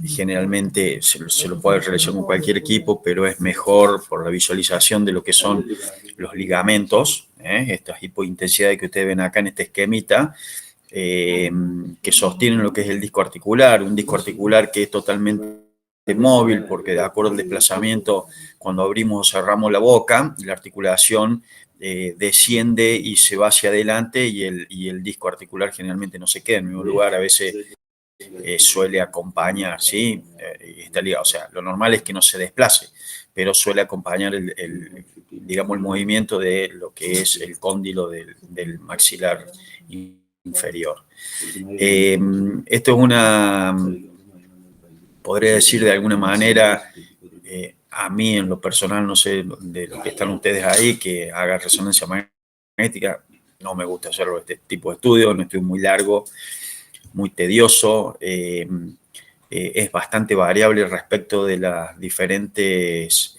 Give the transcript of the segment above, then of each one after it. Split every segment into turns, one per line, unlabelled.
generalmente se lo puede realizar con cualquier equipo, pero es mejor por la visualización de lo que son los ligamentos, estas hipointensidades que ustedes ven acá en este esquemita, que sostienen lo que es el disco articular, un disco articular que es totalmente móvil, porque de acuerdo al desplazamiento, cuando abrimos o cerramos la boca, la articulación desciende y se va hacia adelante y el disco articular generalmente no se queda en el mismo lugar, a veces suele acompañar, ¿sí? Está ligado, o sea, lo normal es que no se desplace, pero suele acompañar digamos, el movimiento de lo que es el cóndilo del maxilar inferior. Esto es podría decir de alguna manera, a mí en lo personal, no sé, de lo que están ustedes ahí, que haga resonancia magnética, no me gusta hacerlo este tipo de estudios, un estudio muy largo, muy tedioso, es bastante variable respecto de las diferentes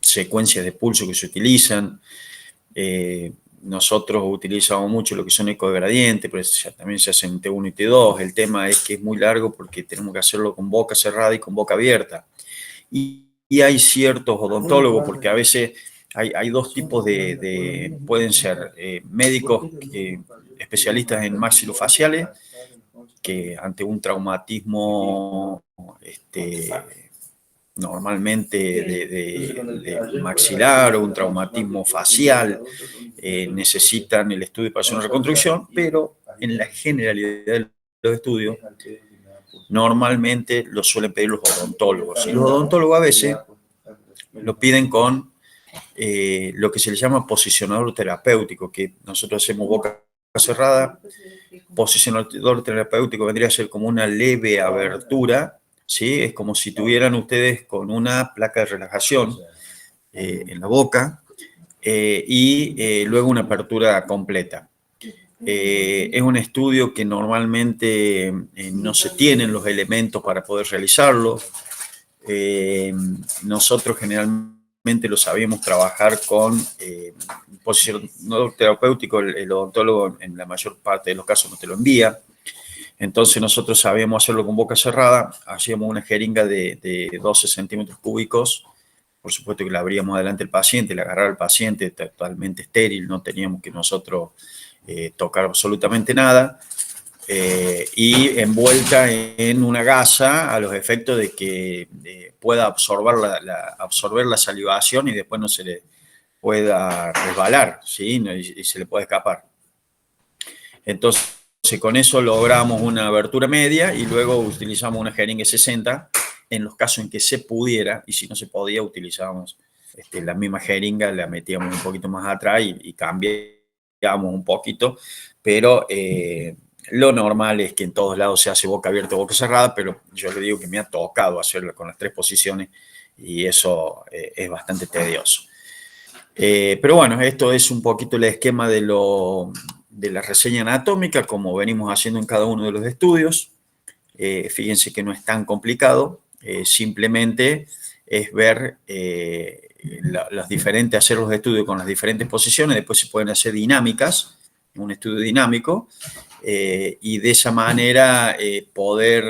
secuencias de pulso que se utilizan. Nosotros utilizamos mucho lo que son ecogradientes, pero también se hacen T1 y T2. El tema es que es muy largo porque tenemos que hacerlo con boca cerrada y con boca abierta. Y hay ciertos odontólogos, porque a veces hay dos tipos pueden ser médicos especialistas en maxilofaciales, que ante un traumatismo normalmente de maxilar o un traumatismo facial, necesitan el estudio para hacer una reconstrucción, pero en la generalidad de los estudios normalmente lo suelen pedir los odontólogos. Y los odontólogos a veces lo piden con lo que se le llama posicionador terapéutico, que nosotros hacemos boca cerrada. Posicionador terapéutico vendría a ser como una leve abertura, ¿sí? Es como si tuvieran ustedes con una placa de relajación en la boca y luego una apertura completa. Es un estudio que normalmente no se tienen los elementos para poder realizarlo. Nosotros generalmente lo sabíamos trabajar con posicionador terapéutico, el odontólogo en la mayor parte de los casos no te lo envía. Entonces nosotros sabíamos hacerlo con boca cerrada, hacíamos una jeringa de 12 centímetros cúbicos, por supuesto que la abríamos adelante al paciente, la agarraba al paciente totalmente estéril, no teníamos que nosotros tocar absolutamente nada, y envuelta en una gasa a los efectos de que pueda absorber la salivación y después no se le pueda resbalar, ¿sí? Y se le puede escapar. Entonces, con eso logramos una abertura media y luego utilizamos una jeringa 60 en los casos en que se pudiera, y si no se podía, utilizábamos la misma jeringa, la metíamos un poquito más atrás y cambiábamos un poquito, pero lo normal es que en todos lados se hace boca abierta o boca cerrada, pero yo le digo que me ha tocado hacerlo con las tres posiciones y eso es bastante tedioso. Pero bueno, esto es un poquito el esquema de la reseña anatómica, como venimos haciendo en cada uno de los estudios. Fíjense que no es tan complicado, simplemente es ver hacer los estudios con las diferentes posiciones, después se pueden hacer dinámicas, un estudio dinámico, y de esa manera poder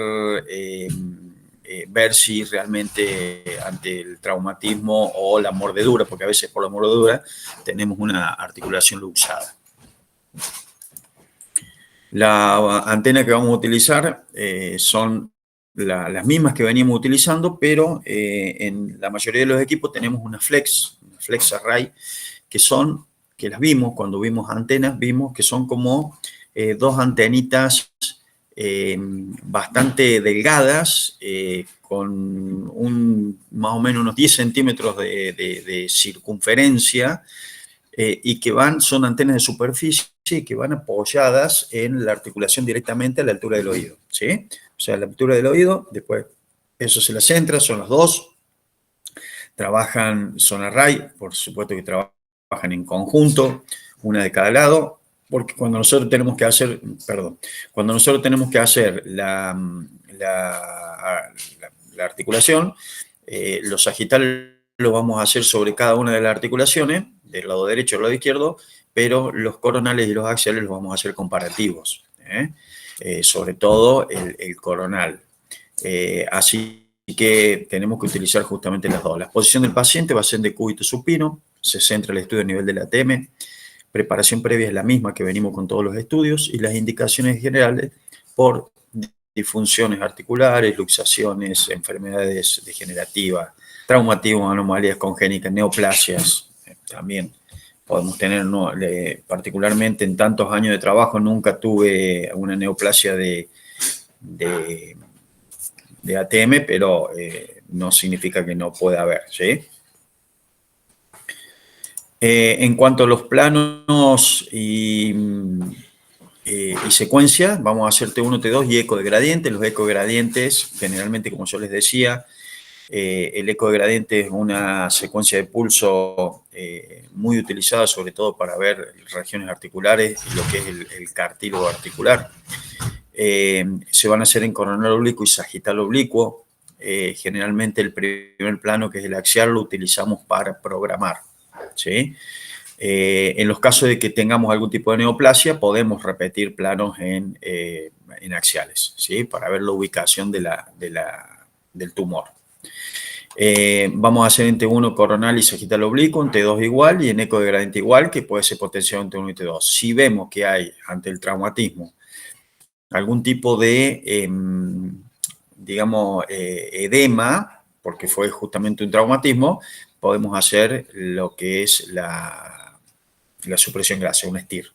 ver si realmente ante el traumatismo o la mordedura, porque a veces por la mordedura tenemos una articulación luxada. La antena que vamos a utilizar son las mismas que veníamos utilizando, pero en la mayoría de los equipos tenemos una flex array, que las vimos, cuando vimos antenas, vimos que son como dos antenitas bastante delgadas, con más o menos unos 10 centímetros de circunferencia, y que son antenas de superficie que van apoyadas en la articulación directamente a la altura del oído, ¿sí? O sea, a la altura del oído, después eso se las centra, son las dos, son array, por supuesto que trabajan en conjunto, una de cada lado, porque cuando nosotros tenemos que hacer, la articulación, los sagitales los vamos a hacer sobre cada una de las articulaciones, del lado derecho o del lado izquierdo, pero los coronales y los axiales los vamos a hacer comparativos. sobre todo el coronal. Así que tenemos que utilizar justamente las dos. La exposición del paciente va a ser de cúbito supino, se centra el estudio a nivel del ATM, preparación previa es la misma que venimos con todos los estudios y las indicaciones generales por disfunciones articulares, luxaciones, enfermedades degenerativas, traumatismos, anomalías congénitas, neoplasias, también podemos tener, no, particularmente en tantos años de trabajo, nunca tuve una neoplasia de ATM, pero no significa que no pueda haber, ¿sí? En cuanto a los planos y secuencia, vamos a hacer T1, T2 y eco de gradiente. Los eco de gradientes, generalmente, como yo les decía, el eco de gradiente es una secuencia de pulso muy utilizada, sobre todo para ver regiones articulares y lo que es el cartílago articular. Se van a hacer en coronal oblicuo y sagital oblicuo. Generalmente el primer plano, que es el axial, lo utilizamos para programar, ¿sí? En los casos de que tengamos algún tipo de neoplasia, podemos repetir planos en axiales, ¿sí? Para ver la ubicación del tumor. Vamos a hacer en T1 coronal y sagital oblicuo, en T2 igual y en eco de gradiente igual, que puede ser potenciado en T1 y T2. Si vemos que hay, ante el traumatismo, algún tipo de, digamos, edema, porque fue justamente un traumatismo, podemos hacer lo que es la supresión gaseosa, un STIR.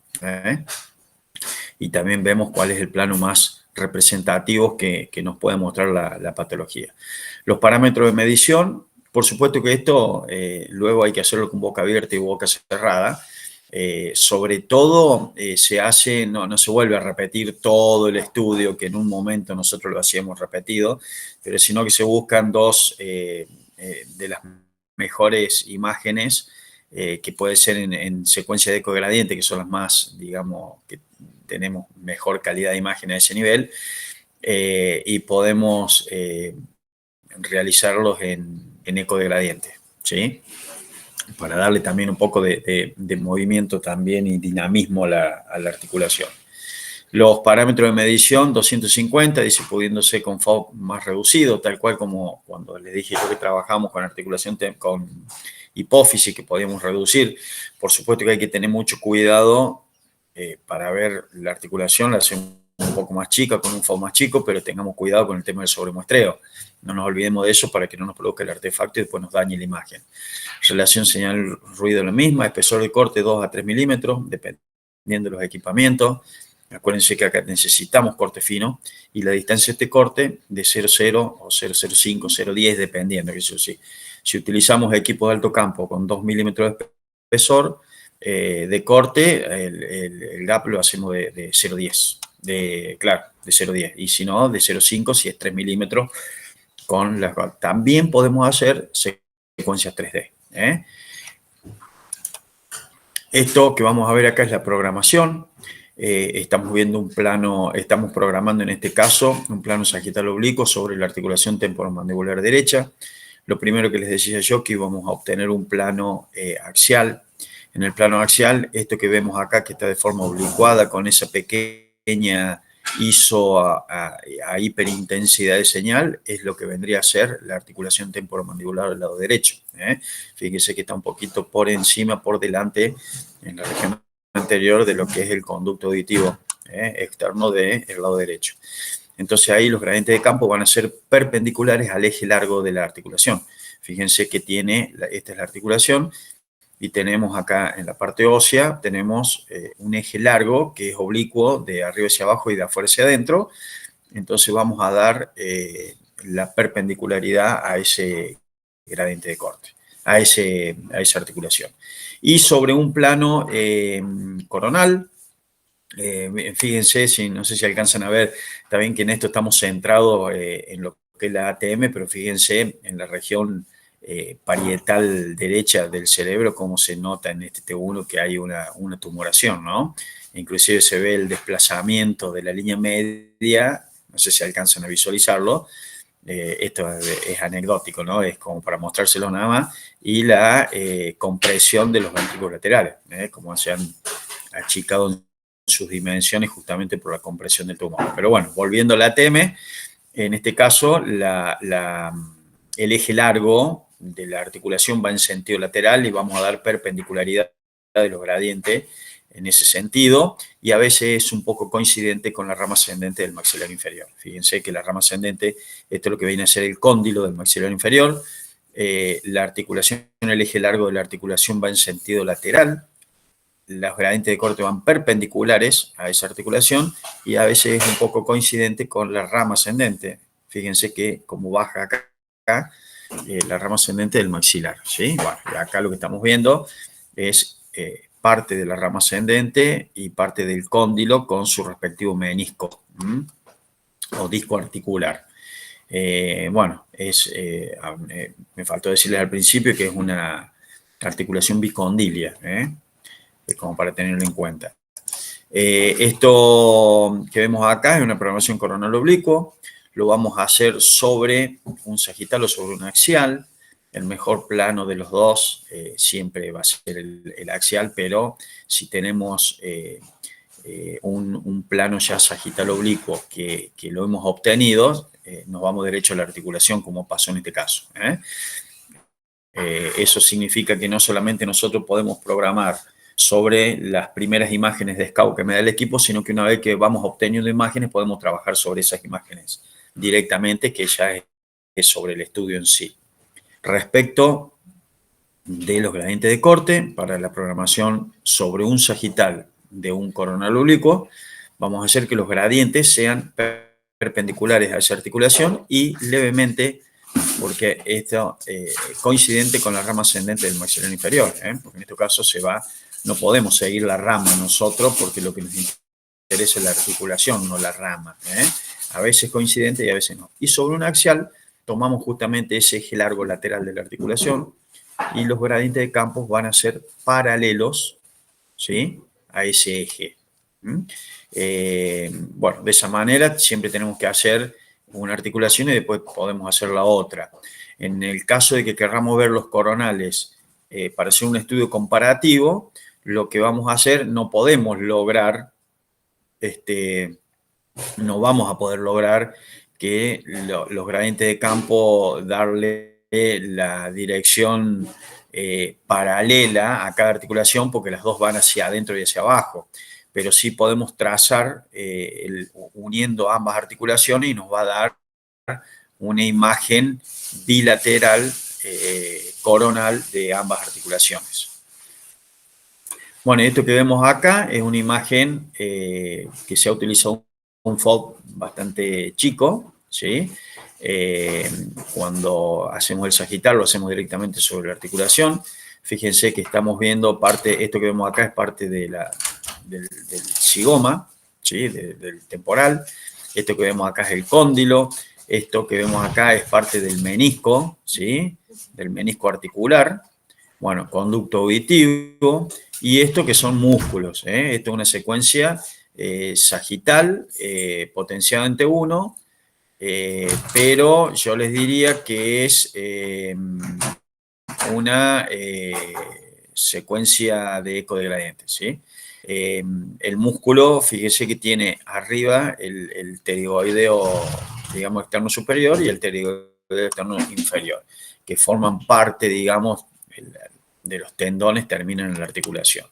Y también vemos cuál es el plano más representativo que nos puede mostrar la patología. Los parámetros de medición, por supuesto que esto luego hay que hacerlo con boca abierta y boca cerrada. Sobre todo se hace, no se vuelve a repetir todo el estudio que en un momento nosotros lo hacíamos repetido, pero sino que se buscan dos de las mejores imágenes que puede ser en secuencia de eco gradiente, que son las más, digamos, que tenemos mejor calidad de imagen a ese nivel, y podemos realizarlos en eco de gradiente, ¿sí? Para darle también un poco de movimiento también y dinamismo a la articulación. Los parámetros de medición, 250, dice pudiéndose con FOV más reducido, tal cual como cuando les dije yo que trabajamos con articulación con hipófisis, que podíamos reducir. Por supuesto que hay que tener mucho cuidado para ver la articulación, la hacemos un poco más chica, con un FOV más chico, pero tengamos cuidado con el tema del sobremuestreo. No nos olvidemos de eso para que no nos produzca el artefacto y después nos dañe la imagen. Relación señal-ruido la misma, espesor de corte 2 a 3 milímetros, dependiendo de los equipamientos. Acuérdense que acá necesitamos corte fino y la distancia de este corte de 0,0 o 0,05, 0,10, dependiendo. Si utilizamos equipos de alto campo con 2 milímetros de espesor de corte, el gap lo hacemos de 0,10, claro, de 0,10. Y si no, de 0,5 si es 3 milímetros. También podemos hacer secuencias 3D. Esto que vamos a ver acá es la programación. Estamos viendo un plano, estamos programando en este caso un plano sagital oblicuo sobre la articulación temporomandibular derecha. Lo primero que les decía yo que íbamos a obtener un plano axial. En el plano axial, esto que vemos acá que está de forma oblicuada con esa pequeña ISO a hiperintensidad de señal, es lo que vendría a ser la articulación temporomandibular del lado derecho. Fíjense que está un poquito por encima, por delante, en la región anterior de lo que es el conducto auditivo externo del lado derecho. Entonces ahí los gradientes de campo van a ser perpendiculares al eje largo de la articulación. Fíjense que esta es la articulación, y tenemos acá en la parte ósea, tenemos un eje largo que es oblicuo de arriba hacia abajo y de afuera hacia adentro. Entonces vamos a dar la perpendicularidad a ese gradiente de corte, a esa articulación. Y sobre un plano coronal, fíjense, no sé si alcanzan a ver, está bien que en esto estamos centrados en lo que es la ATM, pero fíjense en la región parietal derecha del cerebro, cómo se nota en este T1 que hay una tumoración, ¿no? Inclusive se ve el desplazamiento de la línea media, no sé si alcanzan a visualizarlo, esto es anecdótico, ¿no? Es como para mostrárselo nada más, y la compresión de los ventrículos laterales, como se han achicado sus dimensiones justamente por la compresión del tumor. Pero bueno, volviendo a la TM, en este caso el eje largo de la articulación va en sentido lateral y vamos a dar perpendicularidad de los gradientes en ese sentido, y a veces es un poco coincidente con la rama ascendente del maxilar inferior. Fíjense que la rama ascendente, esto es lo que viene a ser el cóndilo del maxilar inferior. La articulación, el eje largo de la articulación va en sentido lateral, los gradientes de corte van perpendiculares a esa articulación y a veces es un poco coincidente con la rama ascendente. Fíjense que como baja acá, la rama ascendente del maxilar, ¿sí? Bueno, y acá lo que estamos viendo es parte de la rama ascendente y parte del cóndilo con su respectivo menisco o disco articular. Bueno, me faltó decirles al principio que es una articulación bicondilia, como para tenerlo en cuenta. Esto que vemos acá es una programación coronal oblicuo. Lo vamos a hacer sobre un sagital o sobre un axial. El mejor plano de los dos siempre va a ser el axial, pero si tenemos un plano ya sagital oblicuo que lo hemos obtenido, nos vamos derecho a la articulación, como pasó en este caso. Eso significa que no solamente nosotros podemos programar sobre las primeras imágenes de scout que me da el equipo, sino que una vez que vamos obteniendo imágenes podemos trabajar sobre esas imágenes directamente, que ya es sobre el estudio en sí. Respecto de los gradientes de corte, para la programación sobre un sagital de un coronal oblicuo, vamos a hacer que los gradientes sean perpendiculares a esa articulación y levemente, porque esto coincidente con la rama ascendente del maxilar inferior, porque en este caso no podemos seguir la rama nosotros porque lo que nos interesa es la articulación, no la rama. A veces coincidente y a veces no. Y sobre un axial tomamos justamente ese eje largo lateral de la articulación y los gradientes de campos van a ser paralelos, ¿sí?, a ese eje. Bueno, de esa manera siempre tenemos que hacer una articulación y después podemos hacer la otra. En el caso de que querramos ver los coronales para hacer un estudio comparativo, lo que vamos a hacer, no podemos lograr, no vamos a poder lograr que los gradientes de campo darle la dirección paralela a cada articulación, porque las dos van hacia adentro y hacia abajo. Pero sí podemos trazar uniendo ambas articulaciones y nos va a dar una imagen bilateral coronal de ambas articulaciones. Bueno, esto que vemos acá es una imagen que se ha utilizado un FOV bastante chico, ¿sí? Cuando hacemos el sagital lo hacemos directamente sobre la articulación. Fíjense que estamos viendo esto que vemos acá es parte del zigoma, ¿sí?, del temporal. Esto que vemos acá es el cóndilo. Esto que vemos acá es parte del menisco, ¿sí?, del menisco articular. Bueno, conducto auditivo. Y esto que son músculos. Esto es una secuencia sagital potenciada entre 1, pero yo les diría que es una secuencia de eco de gradientes, ¿sí? El músculo, fíjese que tiene arriba el pterigoideo, digamos, externo superior y el pterigoideo externo inferior, que forman parte, digamos, de los tendones, terminan en la articulación.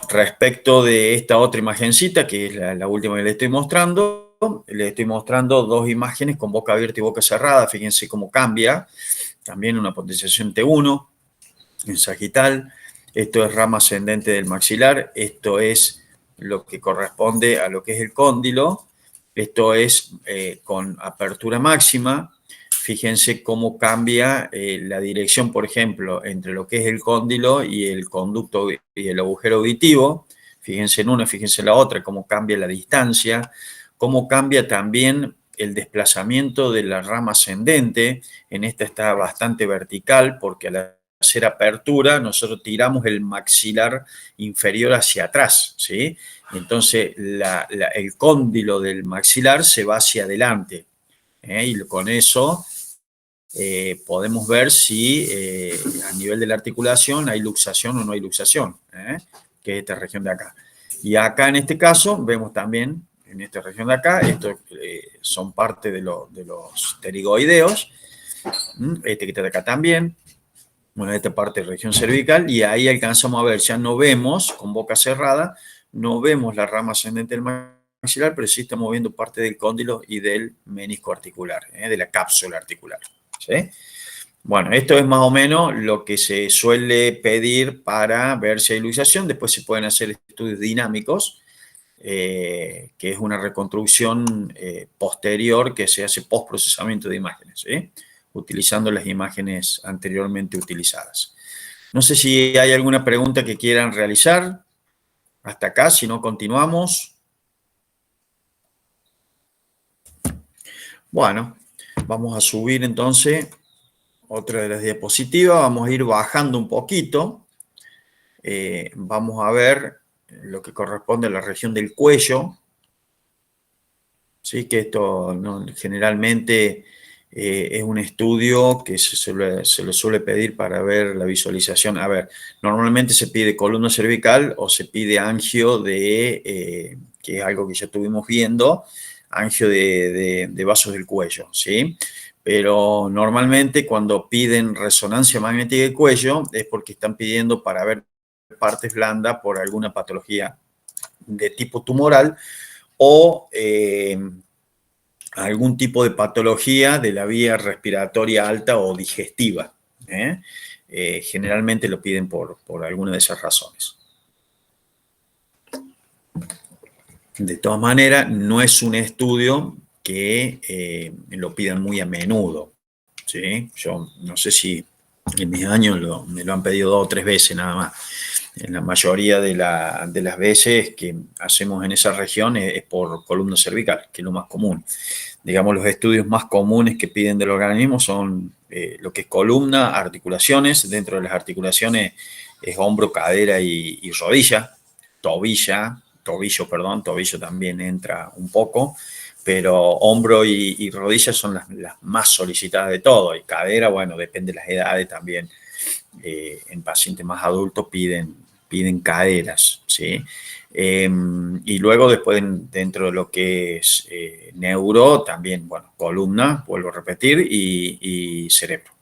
Respecto de esta otra imagencita, que es la última que les estoy mostrando dos imágenes con boca abierta y boca cerrada. Fíjense cómo cambia. También una potenciación T1 en sagital. Esto es rama ascendente del maxilar. Esto es lo que corresponde a lo que es el cóndilo. Esto es con apertura máxima. Fíjense cómo cambia la dirección, por ejemplo, entre lo que es el cóndilo y el conducto y el agujero auditivo. Fíjense en una, fíjense en la otra, cómo cambia la distancia, cómo cambia también el desplazamiento de la rama ascendente. En esta está bastante vertical porque al hacer apertura nosotros tiramos el maxilar inferior hacia atrás, ¿sí? Entonces el cóndilo del maxilar se va hacia adelante. Y con eso podemos ver si a nivel de la articulación hay luxación o no hay luxación, que es esta región de acá. Y acá en este caso vemos también, en esta región de acá, estos son parte de los pterigoideos, este que está de acá también, bueno, esta parte de región cervical, y ahí alcanzamos a ver, ya no vemos, con boca cerrada, no vemos la rama ascendente del maxilar, pero sí estamos viendo parte del cóndilo y del menisco articular, de la cápsula articular, ¿sí? Bueno, esto es más o menos lo que se suele pedir para ver si hay luxación. Después se pueden hacer estudios dinámicos, que es una reconstrucción posterior que se hace post-procesamiento de imágenes, ¿sí? Utilizando las imágenes anteriormente utilizadas. No sé si hay alguna pregunta que quieran realizar hasta acá, si no continuamos. Bueno, vamos a subir entonces otra de las diapositivas, vamos a ir bajando un poquito. Vamos a ver lo que corresponde a la región del cuello. Sí, que esto ¿no? Generalmente es un estudio que se le suele pedir para ver la visualización. A ver, normalmente se pide columna cervical o se pide angio que es algo que ya estuvimos viendo, angio de vasos del cuello, ¿sí? Pero normalmente cuando piden resonancia magnética del cuello es porque están pidiendo para ver partes blandas por alguna patología de tipo tumoral o algún tipo de patología de la vía respiratoria alta o digestiva. Generalmente lo piden por alguna de esas razones. De todas maneras, no es un estudio que lo pidan muy a menudo, ¿sí? Yo no sé si en mis años me lo han pedido 2 o 3 veces nada más. En la mayoría de las veces que hacemos en esa región es por columna cervical, que es lo más común. Digamos, los estudios más comunes que piden del organismo son lo que es columna, articulaciones. Dentro de las articulaciones es hombro, cadera y rodilla, tobillo también entra un poco, pero hombro y rodilla son las más solicitadas de todo. Y cadera, bueno, depende de las edades también. En pacientes más adultos piden caderas, ¿sí? Y luego después dentro de lo que es neuro, también, bueno, columna, vuelvo a repetir, y cerebro.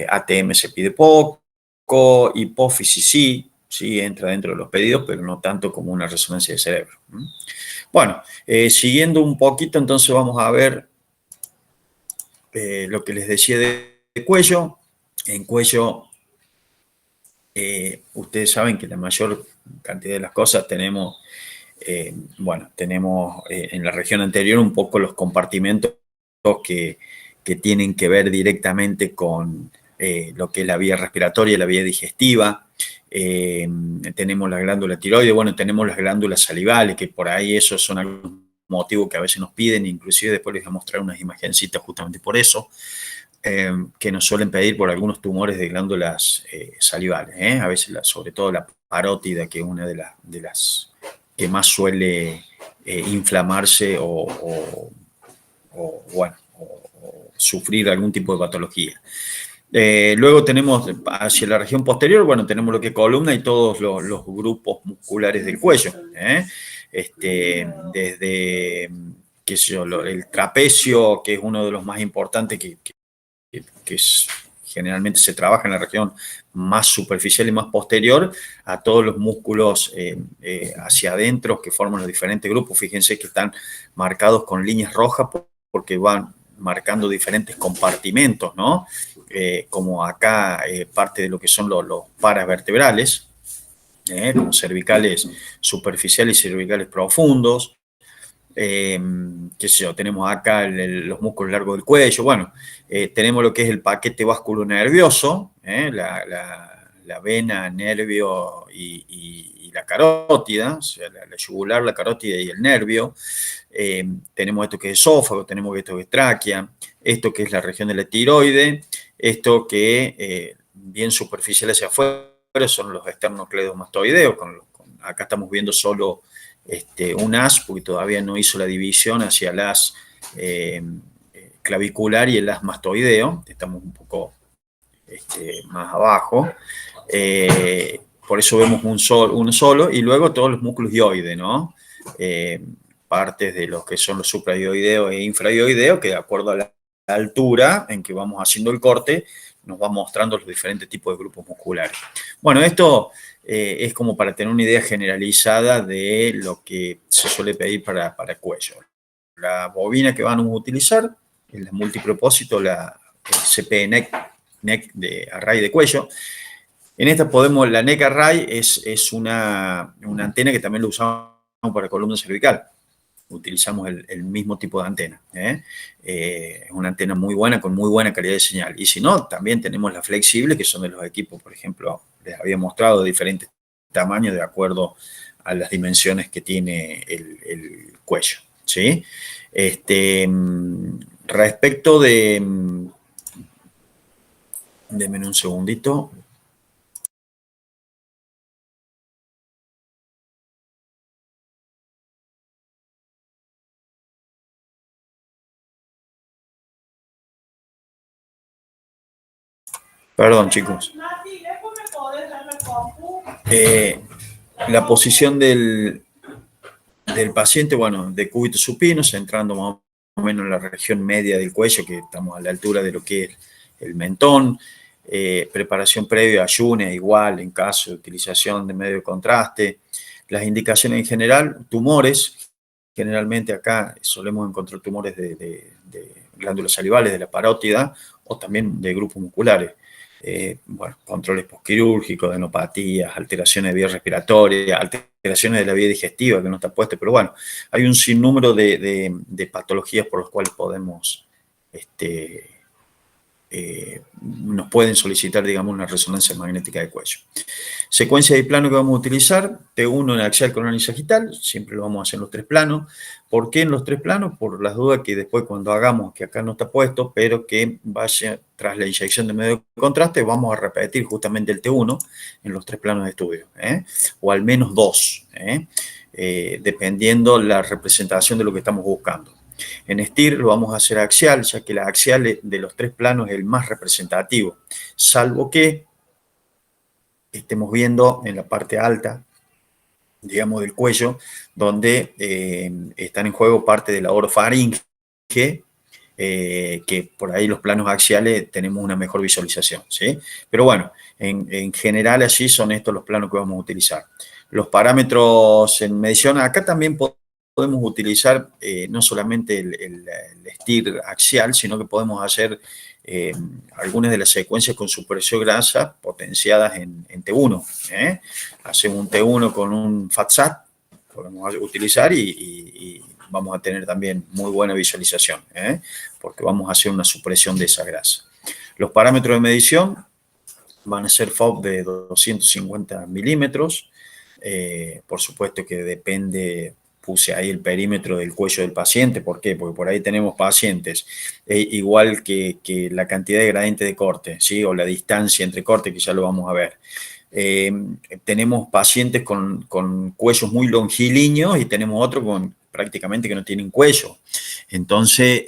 ATM se pide poco, hipófisis sí entra dentro de los pedidos, pero no tanto como una resonancia de cerebro. Bueno, siguiendo un poquito, entonces vamos a ver lo que les decía de cuello. En cuello, ustedes saben que la mayor cantidad de las cosas tenemos, tenemos en la región anterior un poco los compartimentos que tienen que ver directamente con lo que es la vía respiratoria, la vía digestiva. Tenemos la glándula tiroides, bueno, tenemos las glándulas salivales, que por ahí esos son algunos motivos que a veces nos piden, inclusive después les voy a mostrar unas imagencitas justamente por eso. Que nos suelen pedir por algunos tumores de glándulas salivales, a veces sobre todo la parótida, que es una de las que más suele inflamarse o sufrir algún tipo de patología. Luego tenemos hacia la región posterior, bueno, tenemos lo que es columna y todos los grupos musculares del cuello, desde, qué sé yo, el trapecio, que es uno de los más importantes que generalmente se trabaja en la región más superficial y más posterior, a todos los músculos hacia adentro que forman los diferentes grupos. Fíjense que están marcados con líneas rojas porque van marcando diferentes compartimentos, ¿no? Como acá parte de lo que son los paravertebrales, los cervicales superficiales y cervicales profundos. Qué sé yo, tenemos acá los músculos largos del cuello, bueno, tenemos lo que es el paquete vasculonervioso, la vena, nervio y la carótida, o sea, la yugular, la carótida y el nervio. Tenemos esto que es esófago, tenemos esto que es tráquea, esto que es la región de la tiroide, esto que bien superficial hacia afuera son los esternocleidomastoideos, acá estamos viendo solo un as, porque todavía no hizo la división hacia el as clavicular y el as mastoideo, estamos un poco más abajo. por eso vemos uno solo, y luego todos los músculos dioides, ¿no? Partes de los que son los supradioideos e infradioideos, que de acuerdo a la altura en que vamos haciendo el corte, nos va mostrando los diferentes tipos de grupos musculares. Bueno, esto es como para tener una idea generalizada de lo que se suele pedir para cuello. La bobina que vamos a utilizar es la multipropósito, la CP neck de array de cuello. En esta la neck array es una antena que también lo usamos para columna cervical. Utilizamos el mismo tipo de antena. Es una antena muy buena, con muy buena calidad de señal. Y si no, también tenemos las flexibles, que son de los equipos, por ejemplo, les había mostrado de diferentes tamaños de acuerdo a las dimensiones que tiene el cuello. ¿Sí? Respecto de... Denme un segundito. Perdón, chicos. La posición del paciente, bueno, de cúbito supino, centrando más o menos en la región media del cuello, que estamos a la altura de lo que es el mentón. Preparación previa, ayuno, igual en caso de utilización de medio de contraste. Las indicaciones en general, tumores. Generalmente acá solemos encontrar tumores de glándulas salivales, de la parótida, o también de grupos musculares. Bueno, controles posquirúrgicos, adenopatías, alteraciones de vía respiratoria, alteraciones de la vía digestiva, que no está puesto, pero bueno, hay un sinnúmero de patologías por las cuales podemos, nos pueden solicitar, digamos, una resonancia magnética de cuello. Secuencia de plano que vamos a utilizar, T1 en axial, coronal y sagital, siempre lo vamos a hacer en los 3 planos. ¿Por qué en los 3 planos? Por las dudas que después cuando hagamos, que acá no está puesto, pero que vaya tras la inyección de medio de contraste, vamos a repetir justamente el T1 en los 3 planos de estudio, o al menos 2, dependiendo la representación de lo que estamos buscando. En STIR lo vamos a hacer axial, ya que la axial de los 3 planos es el más representativo, salvo que estemos viendo en la parte alta, digamos, del cuello, donde están en juego parte de la orofaringe, que por ahí los planos axiales tenemos una mejor visualización, ¿sí? Pero bueno, en general allí son estos los planos que vamos a utilizar. Los parámetros en medición, acá también podemos utilizar no solamente el STIR axial, sino que podemos hacer algunas de las secuencias con supresión grasa potenciadas en T1. Hacemos un T1 con un FATSAT, podemos utilizar y vamos a tener también muy buena visualización, porque vamos a hacer una supresión de esa grasa. Los parámetros de medición van a ser FOB de 250 milímetros. Por supuesto que depende, puse ahí el perímetro del cuello del paciente. ¿Por qué? Porque por ahí tenemos pacientes, igual que la cantidad de gradiente de corte, ¿sí? O la distancia entre corte, que ya lo vamos a ver. Tenemos pacientes con cuellos muy longilíneos y tenemos otros con prácticamente que no tienen cuello. Entonces,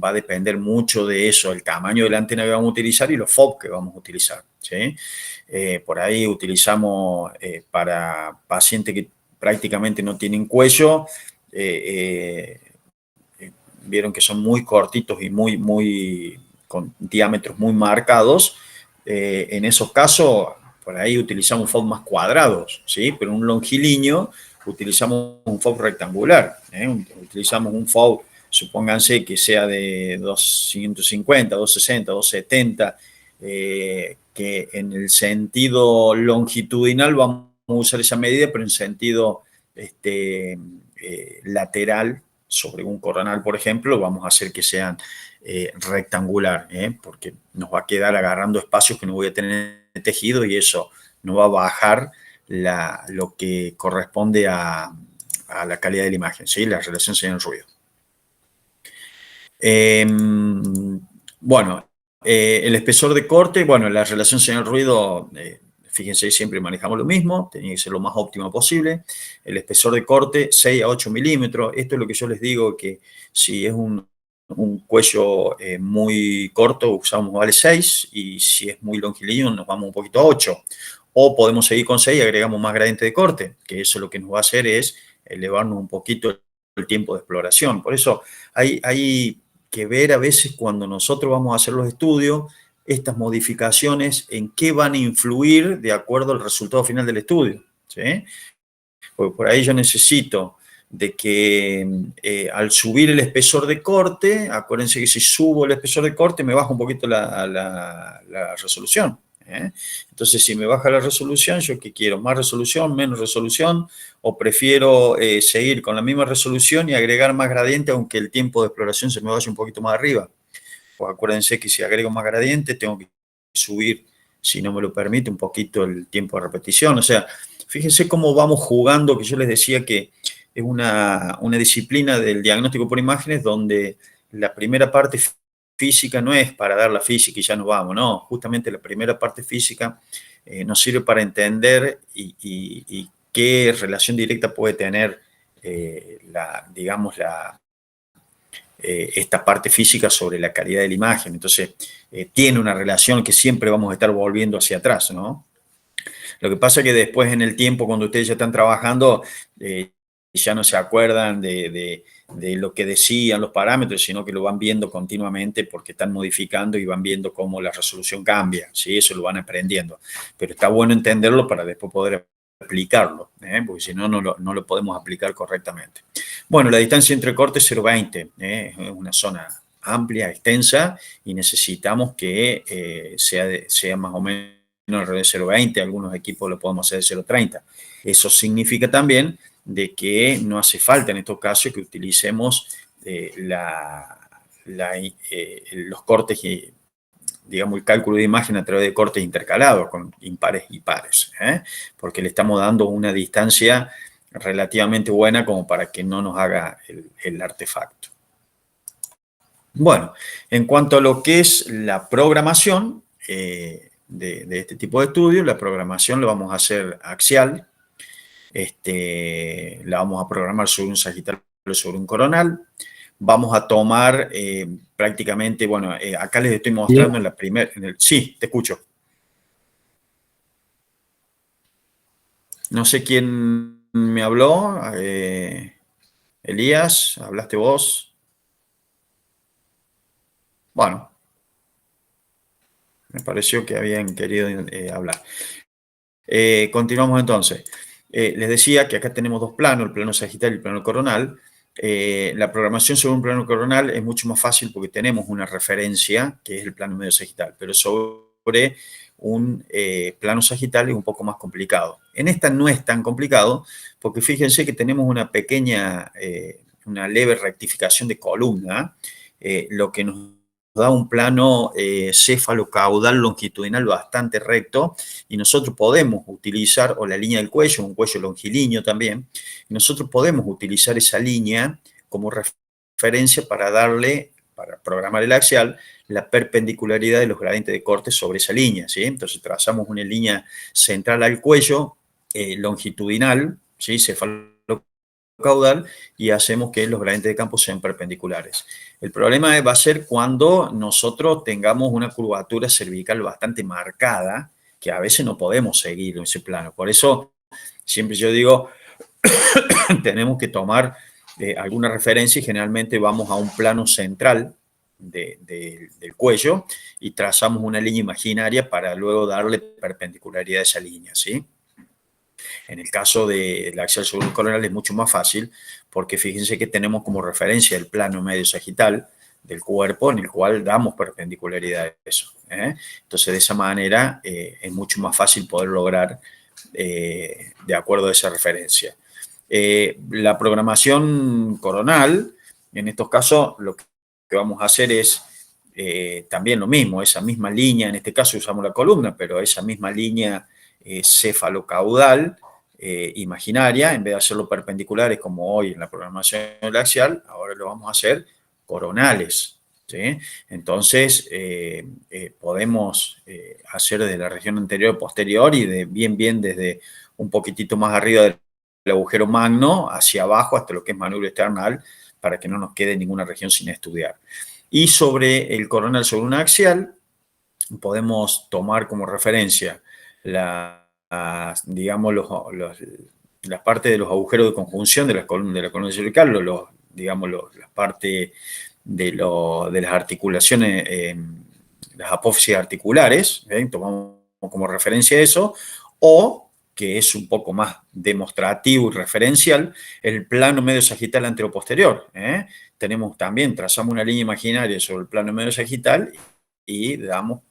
va a depender mucho de eso, el tamaño de la antena que vamos a utilizar y los FOB que vamos a utilizar, ¿sí? Por ahí utilizamos para pacientes que prácticamente no tienen cuello, vieron que son muy cortitos y con diámetros muy marcados. En esos casos, por ahí utilizamos FOB más cuadrados, ¿sí? Pero en un longilíneo utilizamos un FOB rectangular, utilizamos un FOB, supónganse que sea de 250, 260, 270, que en el sentido longitudinal vamos a usar esa medida, pero en sentido lateral, sobre un coronal, por ejemplo, vamos a hacer que sean rectangular, porque nos va a quedar agarrando espacios que no voy a tener tejido y eso no va a bajar lo que corresponde a la calidad de la imagen, ¿sí? La relación señal-ruido. Bueno, el espesor de corte, bueno, la relación señal-ruido, fíjense, siempre manejamos lo mismo, tenía que ser lo más óptimo posible. El espesor de corte, 6 a 8 milímetros. Esto es lo que yo les digo, que si es un cuello muy corto, usamos vale 6, y si es muy longilíneo, nos vamos un poquito a 8. o podemos seguir con 6 y agregamos más gradiente de corte, que eso lo que nos va a hacer es elevarnos un poquito el tiempo de exploración. Por eso hay que ver a veces cuando nosotros vamos a hacer los estudios, estas modificaciones en qué van a influir de acuerdo al resultado final del estudio, ¿sí? Porque por ahí yo necesito de que al subir el espesor de corte, acuérdense que si subo el espesor de corte me baja un poquito la resolución. Entonces, si me baja la resolución, ¿yo qué quiero? ¿Más resolución, menos resolución? ¿O prefiero seguir con la misma resolución y agregar más gradiente aunque el tiempo de exploración se me vaya un poquito más arriba? Pues acuérdense que si agrego más gradiente tengo que subir, si no me lo permite, un poquito el tiempo de repetición. O sea, fíjense cómo vamos jugando, que yo les decía que es una disciplina del diagnóstico por imágenes donde la primera parte física no es para dar la física y ya nos vamos, no, justamente la primera parte física nos sirve para entender y qué relación directa puede tener esta parte física sobre la calidad de la imagen. Entonces, tiene una relación que siempre vamos a estar volviendo hacia atrás, ¿no? Lo que pasa es que después en el tiempo, cuando ustedes ya están trabajando, ya no se acuerdan de lo que decían los parámetros, sino que lo van viendo continuamente porque están modificando y van viendo cómo la resolución cambia, ¿sí? Eso lo van aprendiendo. Pero está bueno entenderlo para después poder aplicarlo, porque si no, no lo podemos aplicar correctamente. Bueno, la distancia entre cortes es 0,20, es una zona amplia, extensa, y necesitamos que sea más o menos alrededor de 0,20, algunos equipos lo podemos hacer de 0,30. Eso significa también de que no hace falta en estos casos que utilicemos los cortes, digamos, el cálculo de imagen a través de cortes intercalados con impares y pares, porque le estamos dando una distancia relativamente buena como para que no nos haga el artefacto. Bueno, en cuanto a lo que es la programación de este tipo de estudios, la programación la vamos a hacer axial, la vamos a programar sobre un sagital o sobre un coronal. Vamos a tomar prácticamente, bueno, acá les estoy mostrando en la primera, sí, te escucho. No sé quién me habló, Elías, ¿hablaste vos? Bueno, me pareció que habían querido hablar. Continuamos entonces. Les decía que acá tenemos dos planos, el plano sagital y el plano coronal. La programación sobre un plano coronal es mucho más fácil porque tenemos una referencia, que es el plano medio sagital, pero sobre un plano sagital es un poco más complicado. En esta no es tan complicado porque fíjense que tenemos una pequeña, una leve rectificación de columna, lo que nos da un plano céfalo-caudal longitudinal bastante recto, y nosotros podemos utilizar, o la línea del cuello, un cuello longilíneo también, y nosotros podemos utilizar esa línea como referencia para programar el axial, la perpendicularidad de los gradientes de corte sobre esa línea, ¿sí? Entonces trazamos una línea central al cuello, longitudinal, ¿sí? Céfalo-caudal, y hacemos que los gradientes de campo sean perpendiculares. El problema va a ser cuando nosotros tengamos una curvatura cervical bastante marcada, que a veces no podemos seguir en ese plano. Por eso siempre yo digo, tenemos que tomar alguna referencia y generalmente vamos a un plano central del cuello y trazamos una línea imaginaria para luego darle perpendicularidad a esa línea, ¿sí? En el caso del axial sobre el coronal es mucho más fácil porque fíjense que tenemos como referencia el plano medio sagital del cuerpo en el cual damos perpendicularidad a eso. Entonces, de esa manera es mucho más fácil poder lograr de acuerdo a esa referencia. La programación coronal, en estos casos, lo que vamos a hacer es también lo mismo, esa misma línea, en este caso usamos la columna, pero esa misma línea céfalo-caudal imaginaria, en vez de hacerlo perpendiculares como hoy en la programación axial, ahora lo vamos a hacer coronales, ¿sí? Entonces, podemos hacer desde la región anterior posterior y bien desde un poquitito más arriba del agujero magno hacia abajo hasta lo que es manubrio external para que no nos quede ninguna región sin estudiar. Y sobre el coronal sobre un axial, podemos tomar como referencia la digamos, las partes de los agujeros de conjunción de la columna cervical, digamos, las partes de las articulaciones, las apófisis articulares, tomamos como referencia eso, o, que es un poco más demostrativo y referencial, el plano medio sagital anteroposterior. Tenemos también, trazamos una línea imaginaria sobre el plano medio sagital y damos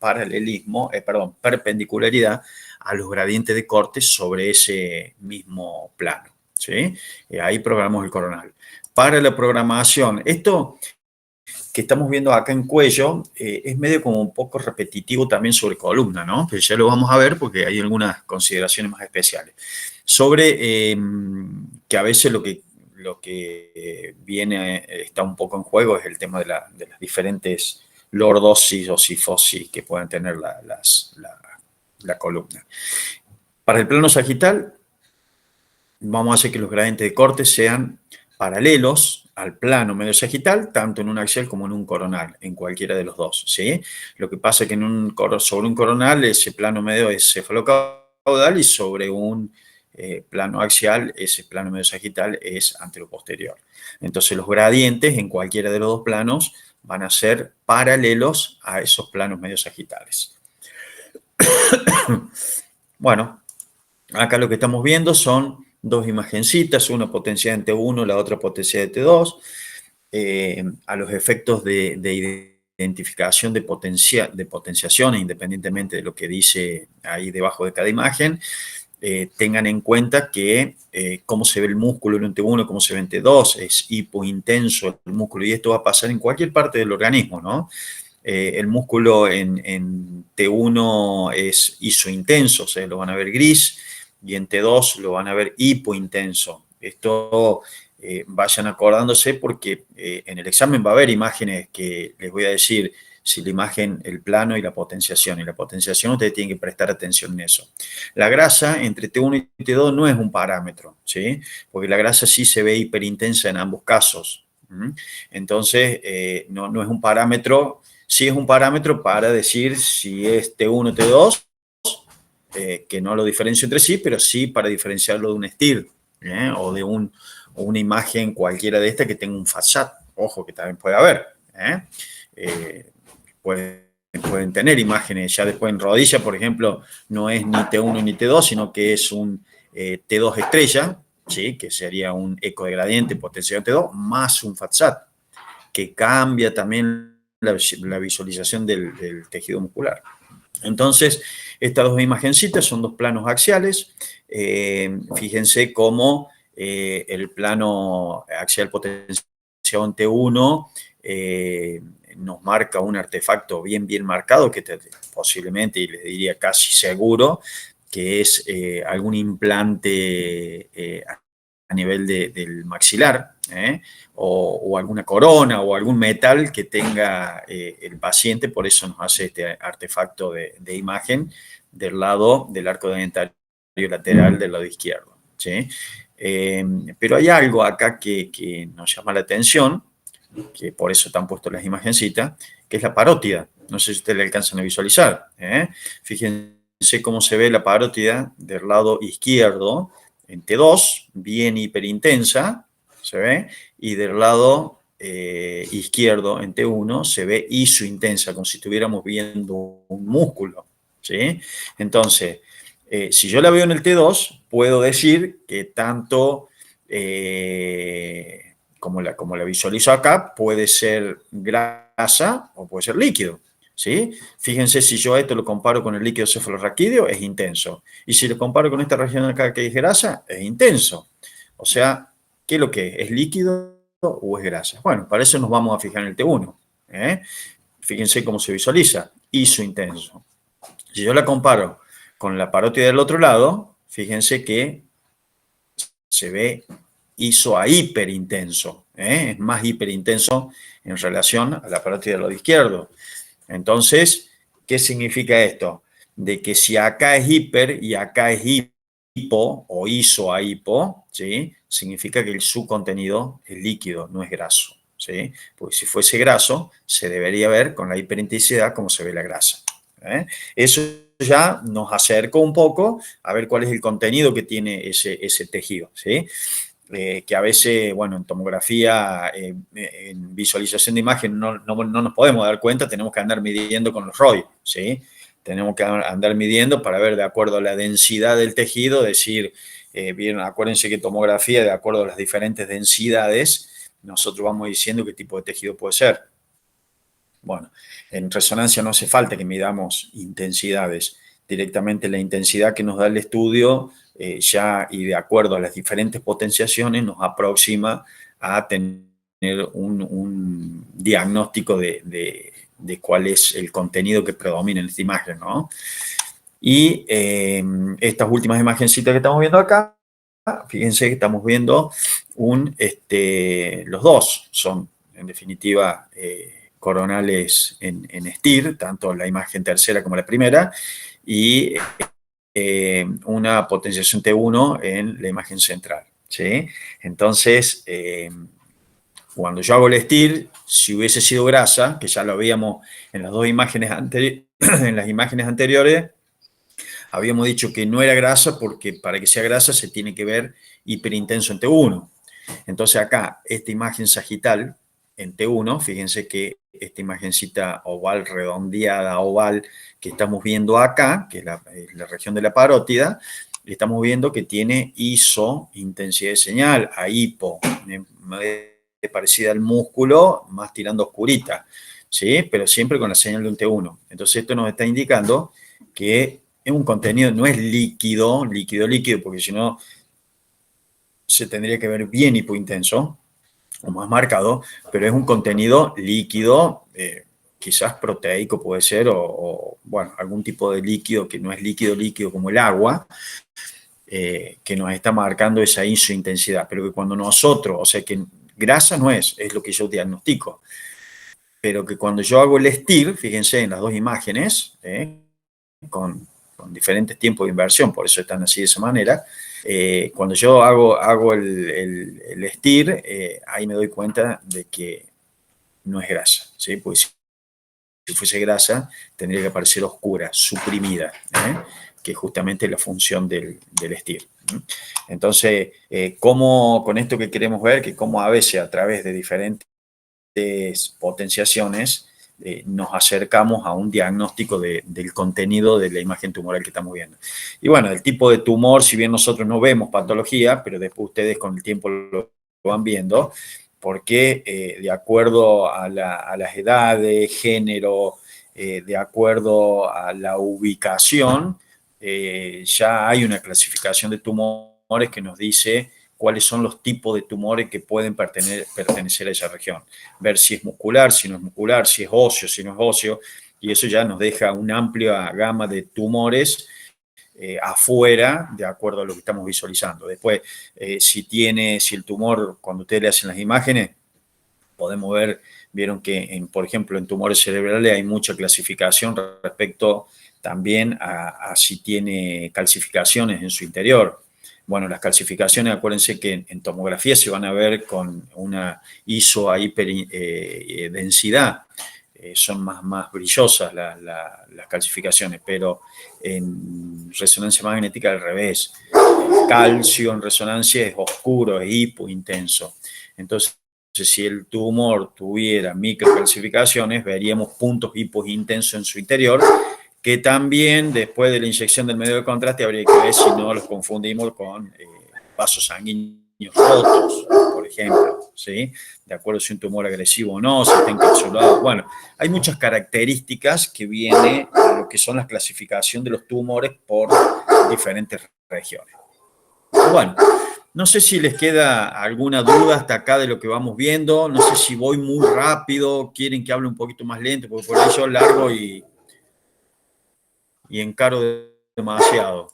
perpendicularidad a los gradientes de corte sobre ese mismo plano. ¿Sí? Ahí programamos el coronal. Para la programación, esto que estamos viendo acá en cuello es medio como un poco repetitivo también sobre columna, ¿no? Pero ya lo vamos a ver porque hay algunas consideraciones más especiales. Sobre que a veces lo que viene, está un poco en juego es el tema de las diferentes lordosis o sifosis que pueden tener la columna. Para el plano sagital, vamos a hacer que los gradientes de corte sean paralelos al plano medio sagital, tanto en un axial como en un coronal, en cualquiera de los dos, ¿sí? Lo que pasa es que sobre un coronal ese plano medio es cefalocaudal y sobre un plano axial ese plano medio sagital es anteroposterior. Entonces los gradientes en cualquiera de los dos planos van a ser paralelos a esos planos medio sagitales. Bueno, acá lo que estamos viendo son dos imagencitas, una potenciada en T1, la otra potenciada en T2, a los efectos de identificación de potenciaciones, independientemente de lo que dice ahí debajo de cada imagen. Tengan en cuenta que cómo se ve el músculo en T1, cómo se ve en T2, es hipointenso el músculo, y esto va a pasar en cualquier parte del organismo, ¿no? El músculo en T1 es isointenso, o sea, lo van a ver gris, y en T2 lo van a ver hipointenso. Esto vayan acordándose porque en el examen va a haber imágenes que les voy a decir si la imagen, el plano y la potenciación. Y la potenciación ustedes tienen que prestar atención en eso. La grasa entre T1 y T2 no es un parámetro, ¿sí? Porque la grasa sí se ve hiperintensa en ambos casos. Entonces, no es un parámetro. Sí es un parámetro para decir si es T1 o T2, que no lo diferencio entre sí, pero sí para diferenciarlo de un STIR, o de una imagen cualquiera de estas que tenga un FATSAT. Ojo, que también puede haber. Pueden tener imágenes ya después en rodilla, por ejemplo, no es ni T1 ni T2, sino que es un T2 estrella, ¿sí? Que sería un eco de gradiente potencial T2, más un FATSAT, que cambia también la visualización del tejido muscular. Entonces, estas dos imagencitas son dos planos axiales. Fíjense cómo el plano axial potenciado en T1 nos marca un artefacto bien marcado, que posiblemente, y les diría casi seguro, que es algún implante a nivel del maxilar, o alguna corona o algún metal que tenga el paciente, por eso nos hace este artefacto de imagen del lado del arco dentario lateral del lado izquierdo, ¿sí? Pero hay algo acá que nos llama la atención, que por eso están puestas las imagencitas, que es la parótida. No sé si ustedes le alcanzan a visualizar. Fíjense cómo se ve la parótida del lado izquierdo en T2, bien hiperintensa, se ve, y del lado izquierdo en T1 se ve isointensa, como si estuviéramos viendo un músculo, ¿sí? Entonces, si yo la veo en el T2, puedo decir que tanto como la visualizo acá, puede ser grasa o puede ser líquido, ¿sí? Fíjense, si yo esto lo comparo con el líquido cefalorraquídeo, es intenso. Y si lo comparo con esta región acá que es grasa, es intenso. O sea, ¿qué es lo que es? ¿Es líquido o es grasa? Bueno, para eso nos vamos a fijar en el T1. Fíjense cómo se visualiza, isointenso. Si yo la comparo con la parótida del otro lado, fíjense que se ve iso a hiperintenso, es más hiperintenso en relación a la parótida del lado izquierdo. Entonces, ¿qué significa esto? De que si acá es hiper y acá es hipo o iso a hipo, ¿sí? Significa que su contenido es líquido, no es graso, ¿sí? Porque si fuese graso, se debería ver con la hiperintensidad como se ve la grasa. Eso ya nos acercó un poco a ver cuál es el contenido que tiene ese tejido, ¿sí? Que a veces, bueno, en tomografía, en visualización de imagen no nos podemos dar cuenta, tenemos que andar midiendo con los ROI, ¿sí? Tenemos que andar midiendo para ver de acuerdo a la densidad del tejido, decir, bien, acuérdense que tomografía, de acuerdo a las diferentes densidades, nosotros vamos diciendo qué tipo de tejido puede ser. Bueno, en resonancia no hace falta que midamos intensidades. Directamente la intensidad que nos da el estudio ya y de acuerdo a las diferentes potenciaciones nos aproxima a tener un diagnóstico de cuál es el contenido que predomina en esta imagen, ¿no? Y estas últimas imagencitas que estamos viendo acá, fíjense que estamos viendo los dos son, en definitiva, coronales en STIR, tanto la imagen tercera como la primera, y una potenciación T1 en la imagen central, ¿sí? Entonces, cuando yo hago el STIR, si hubiese sido grasa, que ya lo veíamos en las dos imágenes en las imágenes anteriores, habíamos dicho que no era grasa porque para que sea grasa se tiene que ver hiperintenso en T1. Entonces acá, esta imagen sagital en T1, fíjense que esta imagencita oval, redondeada, oval, que estamos viendo acá, que es la región de la parótida, estamos viendo que tiene ISO, intensidad de señal, a hipo, parecida al músculo, más tirando oscurita, ¿sí? Pero siempre con la señal de un T1. Entonces esto nos está indicando que es un contenido, no es líquido, porque si no se tendría que ver bien hipointenso o más marcado, pero es un contenido líquido, quizás proteico puede ser, bueno, algún tipo de líquido que no es líquido como el agua, que nos está marcando esa isointensidad, pero que cuando nosotros, o sea que grasa no es lo que yo diagnostico, pero que cuando yo hago el STIR, fíjense en las dos imágenes, con diferentes tiempos de inversión, por eso están así de esa manera. Cuando yo hago el STIR, ahí me doy cuenta de que no es grasa, ¿sí? Pues si fuese grasa, tendría que aparecer oscura, suprimida, que es justamente la función del STIR. Entonces, ¿cómo, con esto que queremos ver, que cómo a veces a través de diferentes potenciaciones nos acercamos a un diagnóstico del contenido de la imagen tumoral que estamos viendo. Y bueno, el tipo de tumor, si bien nosotros no vemos patología, pero después ustedes con el tiempo lo van viendo, porque de acuerdo a las edades, género, de acuerdo a la ubicación, ya hay una clasificación de tumores que nos dice cuáles son los tipos de tumores que pueden pertenecer a esa región. Ver si es muscular, si no es muscular, si es óseo, si no es óseo, y eso ya nos deja una amplia gama de tumores afuera, de acuerdo a lo que estamos visualizando. Después, si el tumor, cuando ustedes le hacen las imágenes, podemos ver, vieron que, por ejemplo, en tumores cerebrales hay mucha clasificación respecto también a si tiene calcificaciones en su interior. Bueno, las calcificaciones, acuérdense que en tomografía se van a ver con una ISO a hiperdensidad. Son más brillosas las calcificaciones, pero en resonancia magnética al revés. El calcio en resonancia es oscuro, es hipointenso. Entonces, si el tumor tuviera microcalcificaciones, veríamos puntos hipointensos en su interior, que también después de la inyección del medio de contraste habría que ver si no los confundimos con vasos sanguíneos rotos, por ejemplo, ¿sí? De acuerdo si un tumor agresivo o no, si está encapsulado. Bueno, hay muchas características que vienen a lo que son la clasificación de los tumores por diferentes regiones. Bueno, no sé si les queda alguna duda hasta acá de lo que vamos viendo. No sé si voy muy rápido, quieren que hable un poquito más lento, porque por ahí yo largo y encaro demasiado.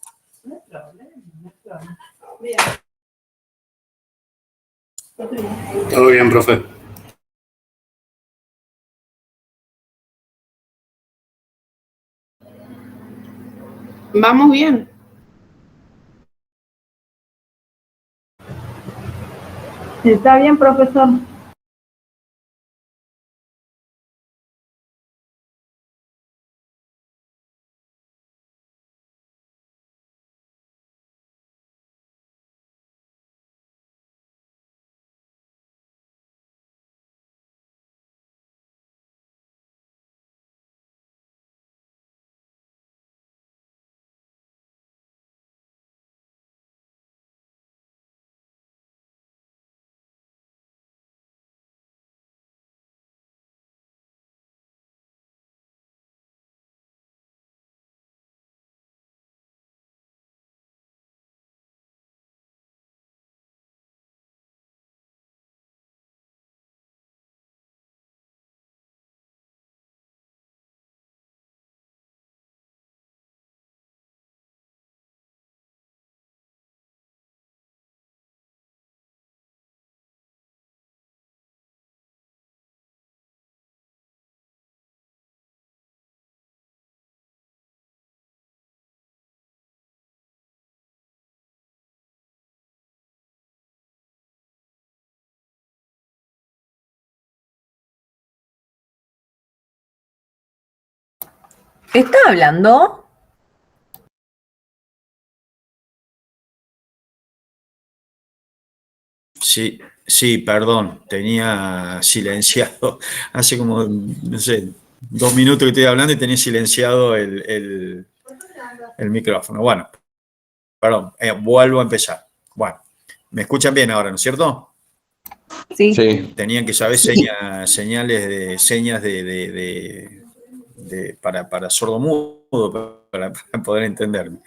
Todo bien, profe.
Vamos bien.
Está bien, profesor.
¿Está hablando?
Sí, sí, perdón, tenía silenciado, hace como, no sé, 2 minutos que estoy hablando y tenía silenciado el micrófono. Bueno, perdón, vuelvo a empezar. Bueno, me escuchan bien ahora, ¿no es cierto?
Sí.
Sí,
Tenían que saber señas para sordomudo, para poder entenderme.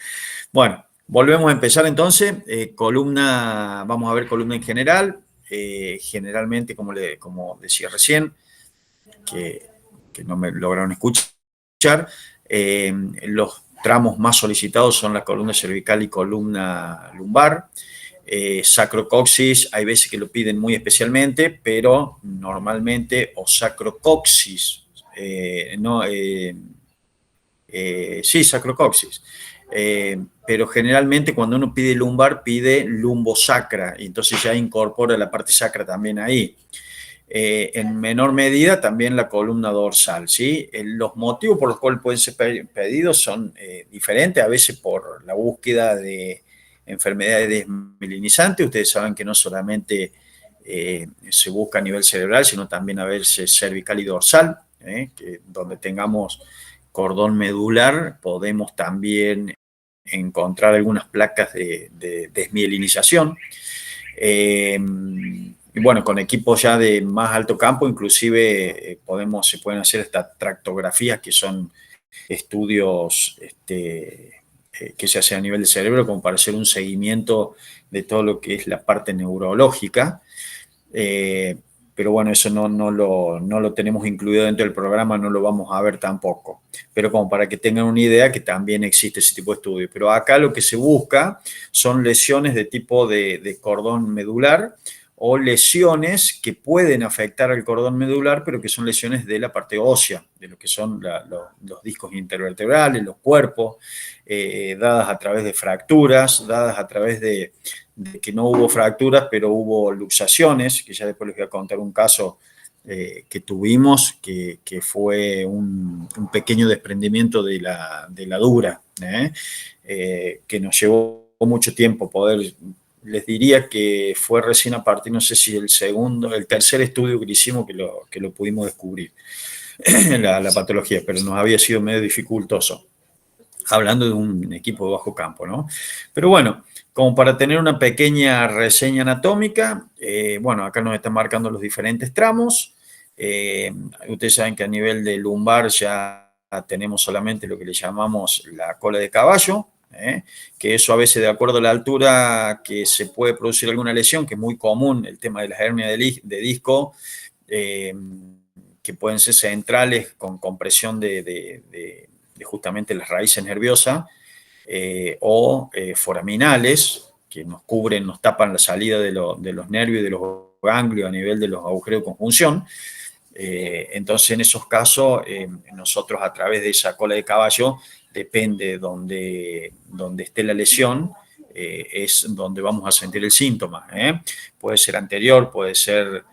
Bueno, volvemos a empezar entonces. Vamos a ver columna en general. Generalmente, como decía recién, que no me lograron escuchar, los tramos más solicitados son la columna cervical y columna lumbar. Sacrocoxis, hay veces que lo piden muy especialmente, pero normalmente, o sacrocoxis, sí, sacrocoxis. Pero generalmente cuando uno pide lumbar, pide lumbosacra, y entonces ya incorpora la parte sacra también ahí. En menor medida también la columna dorsal, ¿sí? Los motivos por los cuales pueden ser pedidos son diferentes, a veces por la búsqueda de enfermedades desmielinizantes. Ustedes saben que no solamente se busca a nivel cerebral, sino también a veces cervical y dorsal, que donde tengamos cordón medular podemos también encontrar algunas placas de desmielinización. Y bueno, con equipos ya de más alto campo, inclusive se pueden hacer estas tractografías, que son estudios que se hacen a nivel de cerebro, como para hacer un seguimiento de todo lo que es la parte neurológica. Pero bueno, eso no lo tenemos incluido dentro del programa, no lo vamos a ver tampoco. Pero como para que tengan una idea que también existe ese tipo de estudio. Pero acá lo que se busca son lesiones de tipo de cordón medular, o lesiones que pueden afectar al cordón medular, pero que son lesiones de la parte ósea, de lo que son los discos intervertebrales, los cuerpos, dadas a través de fracturas, dadas a través de que no hubo fracturas, pero hubo luxaciones, que ya después les voy a contar un caso que tuvimos, que fue un pequeño desprendimiento de la dura, que nos llevó mucho tiempo poder. Les diría que fue recién a partir, no sé si el tercer estudio que hicimos que lo pudimos descubrir, la patología, pero nos había sido medio dificultoso, hablando de un equipo de bajo campo, ¿no? Pero bueno, como para tener una pequeña reseña anatómica, bueno, acá nos están marcando los diferentes tramos. Ustedes saben que a nivel de lumbar ya tenemos solamente lo que le llamamos la cola de caballo, que eso a veces, de acuerdo a la altura que se puede producir alguna lesión, que es muy común, el tema de las hernias de disco, que pueden ser centrales con compresión de justamente las raíces nerviosas, o foraminales, que nos cubren, nos tapan la salida de los nervios y de los ganglios a nivel de los agujeros de conjunción. Entonces, en esos casos, nosotros a través de esa cola de caballo, depende donde esté la lesión, es donde vamos a sentir el síntoma. Puede ser anterior, puede ser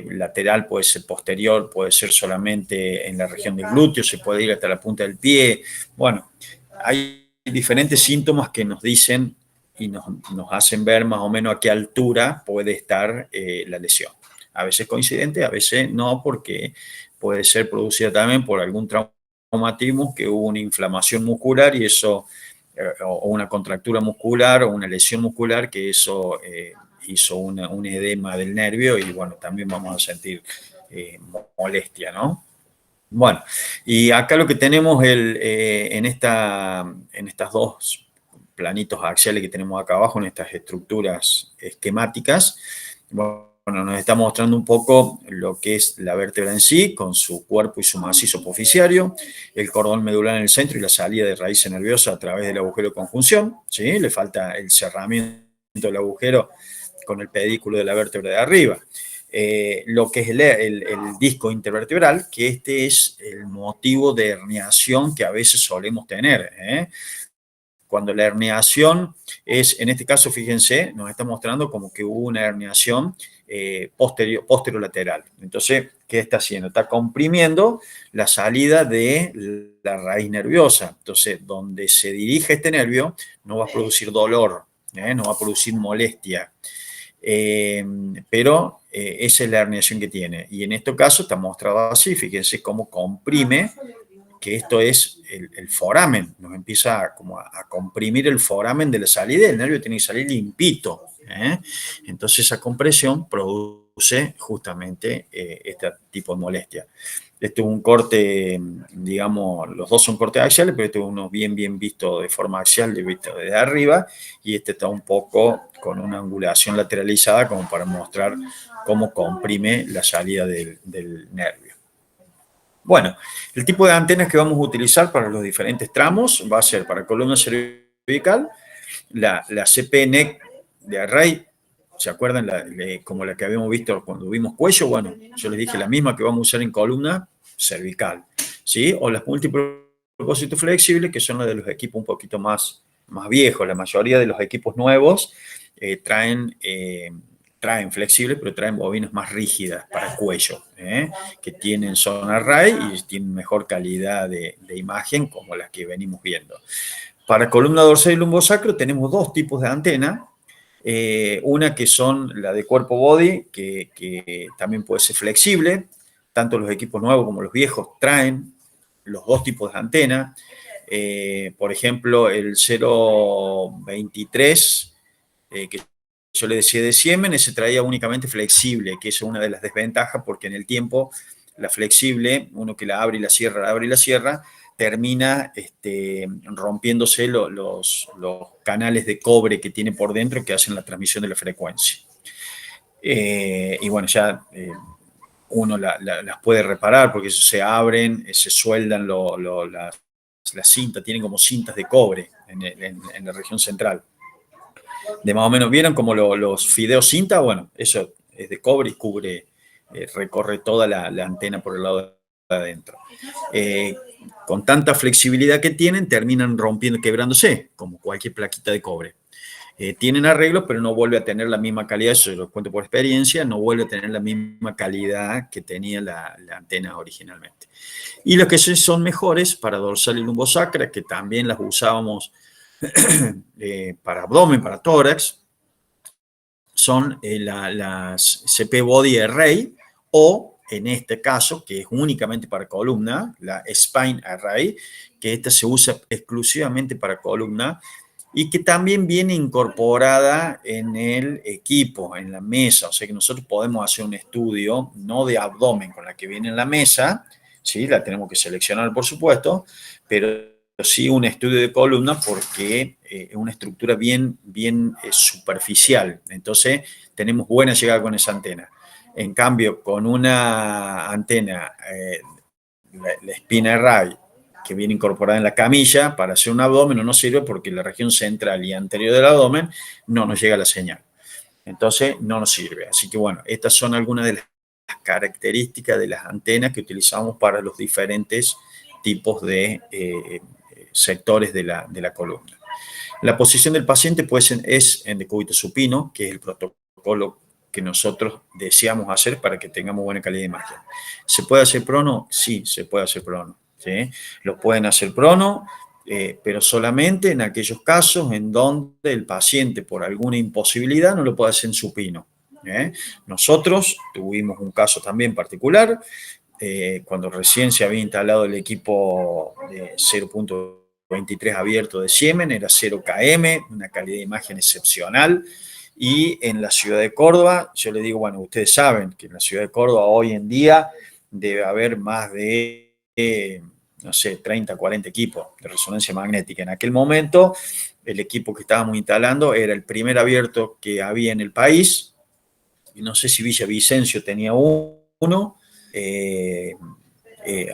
lateral, puede ser posterior, puede ser solamente en la región del glúteo, se puede ir hasta la punta del pie. Bueno, hay diferentes síntomas que nos dicen y nos hacen ver más o menos a qué altura puede estar la lesión. A veces coincidente, a veces no, porque puede ser producida también por algún traumatismo, que hubo una inflamación muscular y eso, o una contractura muscular o una lesión muscular, que eso hizo un edema del nervio, y bueno, también vamos a sentir molestia, ¿no? Bueno, y acá lo que tenemos en estas dos planitos axiales que tenemos acá abajo, en estas estructuras esquemáticas, bueno, nos está mostrando un poco lo que es la vértebra en sí, con su cuerpo y su macizo apofisiario, el cordón medular en el centro y la salida de raíces nerviosas a través del agujero de conjunción, ¿sí? Le falta el cerramiento del agujero con el pedículo de la vértebra de arriba. Lo que es el disco intervertebral, que este es el motivo de herniación que a veces solemos tener. Cuando la herniación es, en este caso, fíjense, nos está mostrando como que hubo una herniación posterolateral. Entonces, ¿qué está haciendo? Está comprimiendo la salida de la raíz nerviosa. Entonces, donde se dirige este nervio, no va a producir dolor, no va a producir molestia. Pero esa es la herniación que tiene. Y en este caso está mostrado así. Fíjense cómo comprime, que esto es el foramen. Nos empieza como a comprimir el foramen de la salida. El nervio tiene que salir limpito. Entonces esa compresión produce justamente este tipo de molestia. Este es un corte, digamos, los dos son cortes axiales, pero este es uno bien visto de forma axial, visto desde arriba, y este está un poco con una angulación lateralizada como para mostrar cómo comprime la salida del nervio. Bueno, el tipo de antenas que vamos a utilizar para los diferentes tramos va a ser para columna cervical, la CP-NEC de Array. ¿Se acuerdan? Como la que habíamos visto cuando vimos cuello. Bueno, yo les dije la misma que vamos a usar en columna cervical, ¿sí? O las multipropósitos flexibles, que son las de los equipos un poquito más viejos. La mayoría de los equipos nuevos traen flexibles, pero traen bobinas más rígidas para cuello, que tienen zona array y tienen mejor calidad de imagen, como las que venimos viendo. Para columna dorsal y lumbosacro tenemos dos tipos de antena. Una que son la de cuerpo body, que también puede ser flexible. Tanto los equipos nuevos como los viejos traen los dos tipos de antena. Por ejemplo, el 0.23, que yo le decía de Siemens, ese traía únicamente flexible, que es una de las desventajas, porque en el tiempo la flexible, uno que la abre y la cierra, termina rompiéndose los canales de cobre que tiene por dentro que hacen la transmisión de la frecuencia. Y bueno, ya uno las puede reparar porque eso se abren, se sueldan las cintas, tienen como cintas de cobre en la región central. De más o menos, ¿vieron como los fideos cinta? Bueno, eso es de cobre y cubre, recorre toda la antena por el lado de adentro. Con tanta flexibilidad que tienen, terminan rompiendo, quebrándose, como cualquier plaquita de cobre. Tienen arreglos, pero no vuelve a tener la misma calidad, eso lo cuento por experiencia, no vuelve a tener la misma calidad que tenía la antena originalmente. Y los que son mejores para dorsal y lumbosacra, que también las usábamos para abdomen, para tórax, son las CP Body Array, o en este caso, que es únicamente para columna, la Spine Array, que esta se usa exclusivamente para columna y que también viene incorporada en el equipo, en la mesa. O sea que nosotros podemos hacer un estudio, no de abdomen con la que viene en la mesa, ¿sí? La tenemos que seleccionar, por supuesto, pero sí un estudio de columna porque es una estructura bien superficial. Entonces, tenemos buena llegada con esa antena. En cambio, con una antena, la Spine Array, que viene incorporada en la camilla para hacer un abdomen, no nos sirve porque la región central y anterior del abdomen no nos llega la señal. Entonces, no nos sirve. Así que, bueno, estas son algunas de las características de las antenas que utilizamos para los diferentes tipos de sectores de la columna. La posición del paciente es en decúbito supino, que es el protocolo que nosotros deseamos hacer para que tengamos buena calidad de imagen. ¿Se puede hacer prono? Sí, se puede hacer prono. ¿Sí? Lo pueden hacer prono, pero solamente en aquellos casos en donde el paciente por alguna imposibilidad no lo puede hacer en supino. Nosotros tuvimos un caso también particular, cuando recién se había instalado el equipo de 0.23 abierto de Siemens, era 0 km, una calidad de imagen excepcional. Y en la ciudad de Córdoba, yo le digo, bueno, ustedes saben que en la ciudad de Córdoba hoy en día debe haber más de, no sé, 30, 40 equipos de resonancia magnética. En aquel momento, el equipo que estábamos instalando era el primer abierto que había en el país. Y no sé si Villavicencio tenía uno.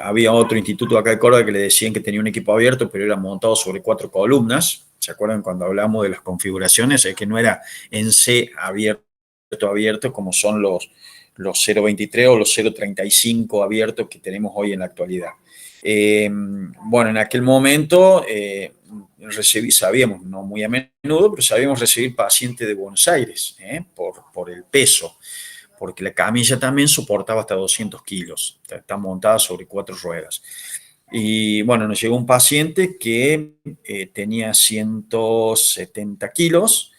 Había otro instituto acá de Córdoba que le decían que tenía un equipo abierto, pero era montado sobre 4 columnas. ¿Se acuerdan cuando hablamos de las configuraciones? Es que no era en C abierto como son los 0.23 o los 0.35 abiertos que tenemos hoy en la actualidad. Bueno, en aquel momento sabíamos, no muy a menudo, pero sabíamos recibir pacientes de Buenos Aires por el peso. porque la camilla también soportaba hasta 200 kilos, está montada sobre 4 ruedas. Y bueno, nos llegó un paciente que tenía 170 kilos,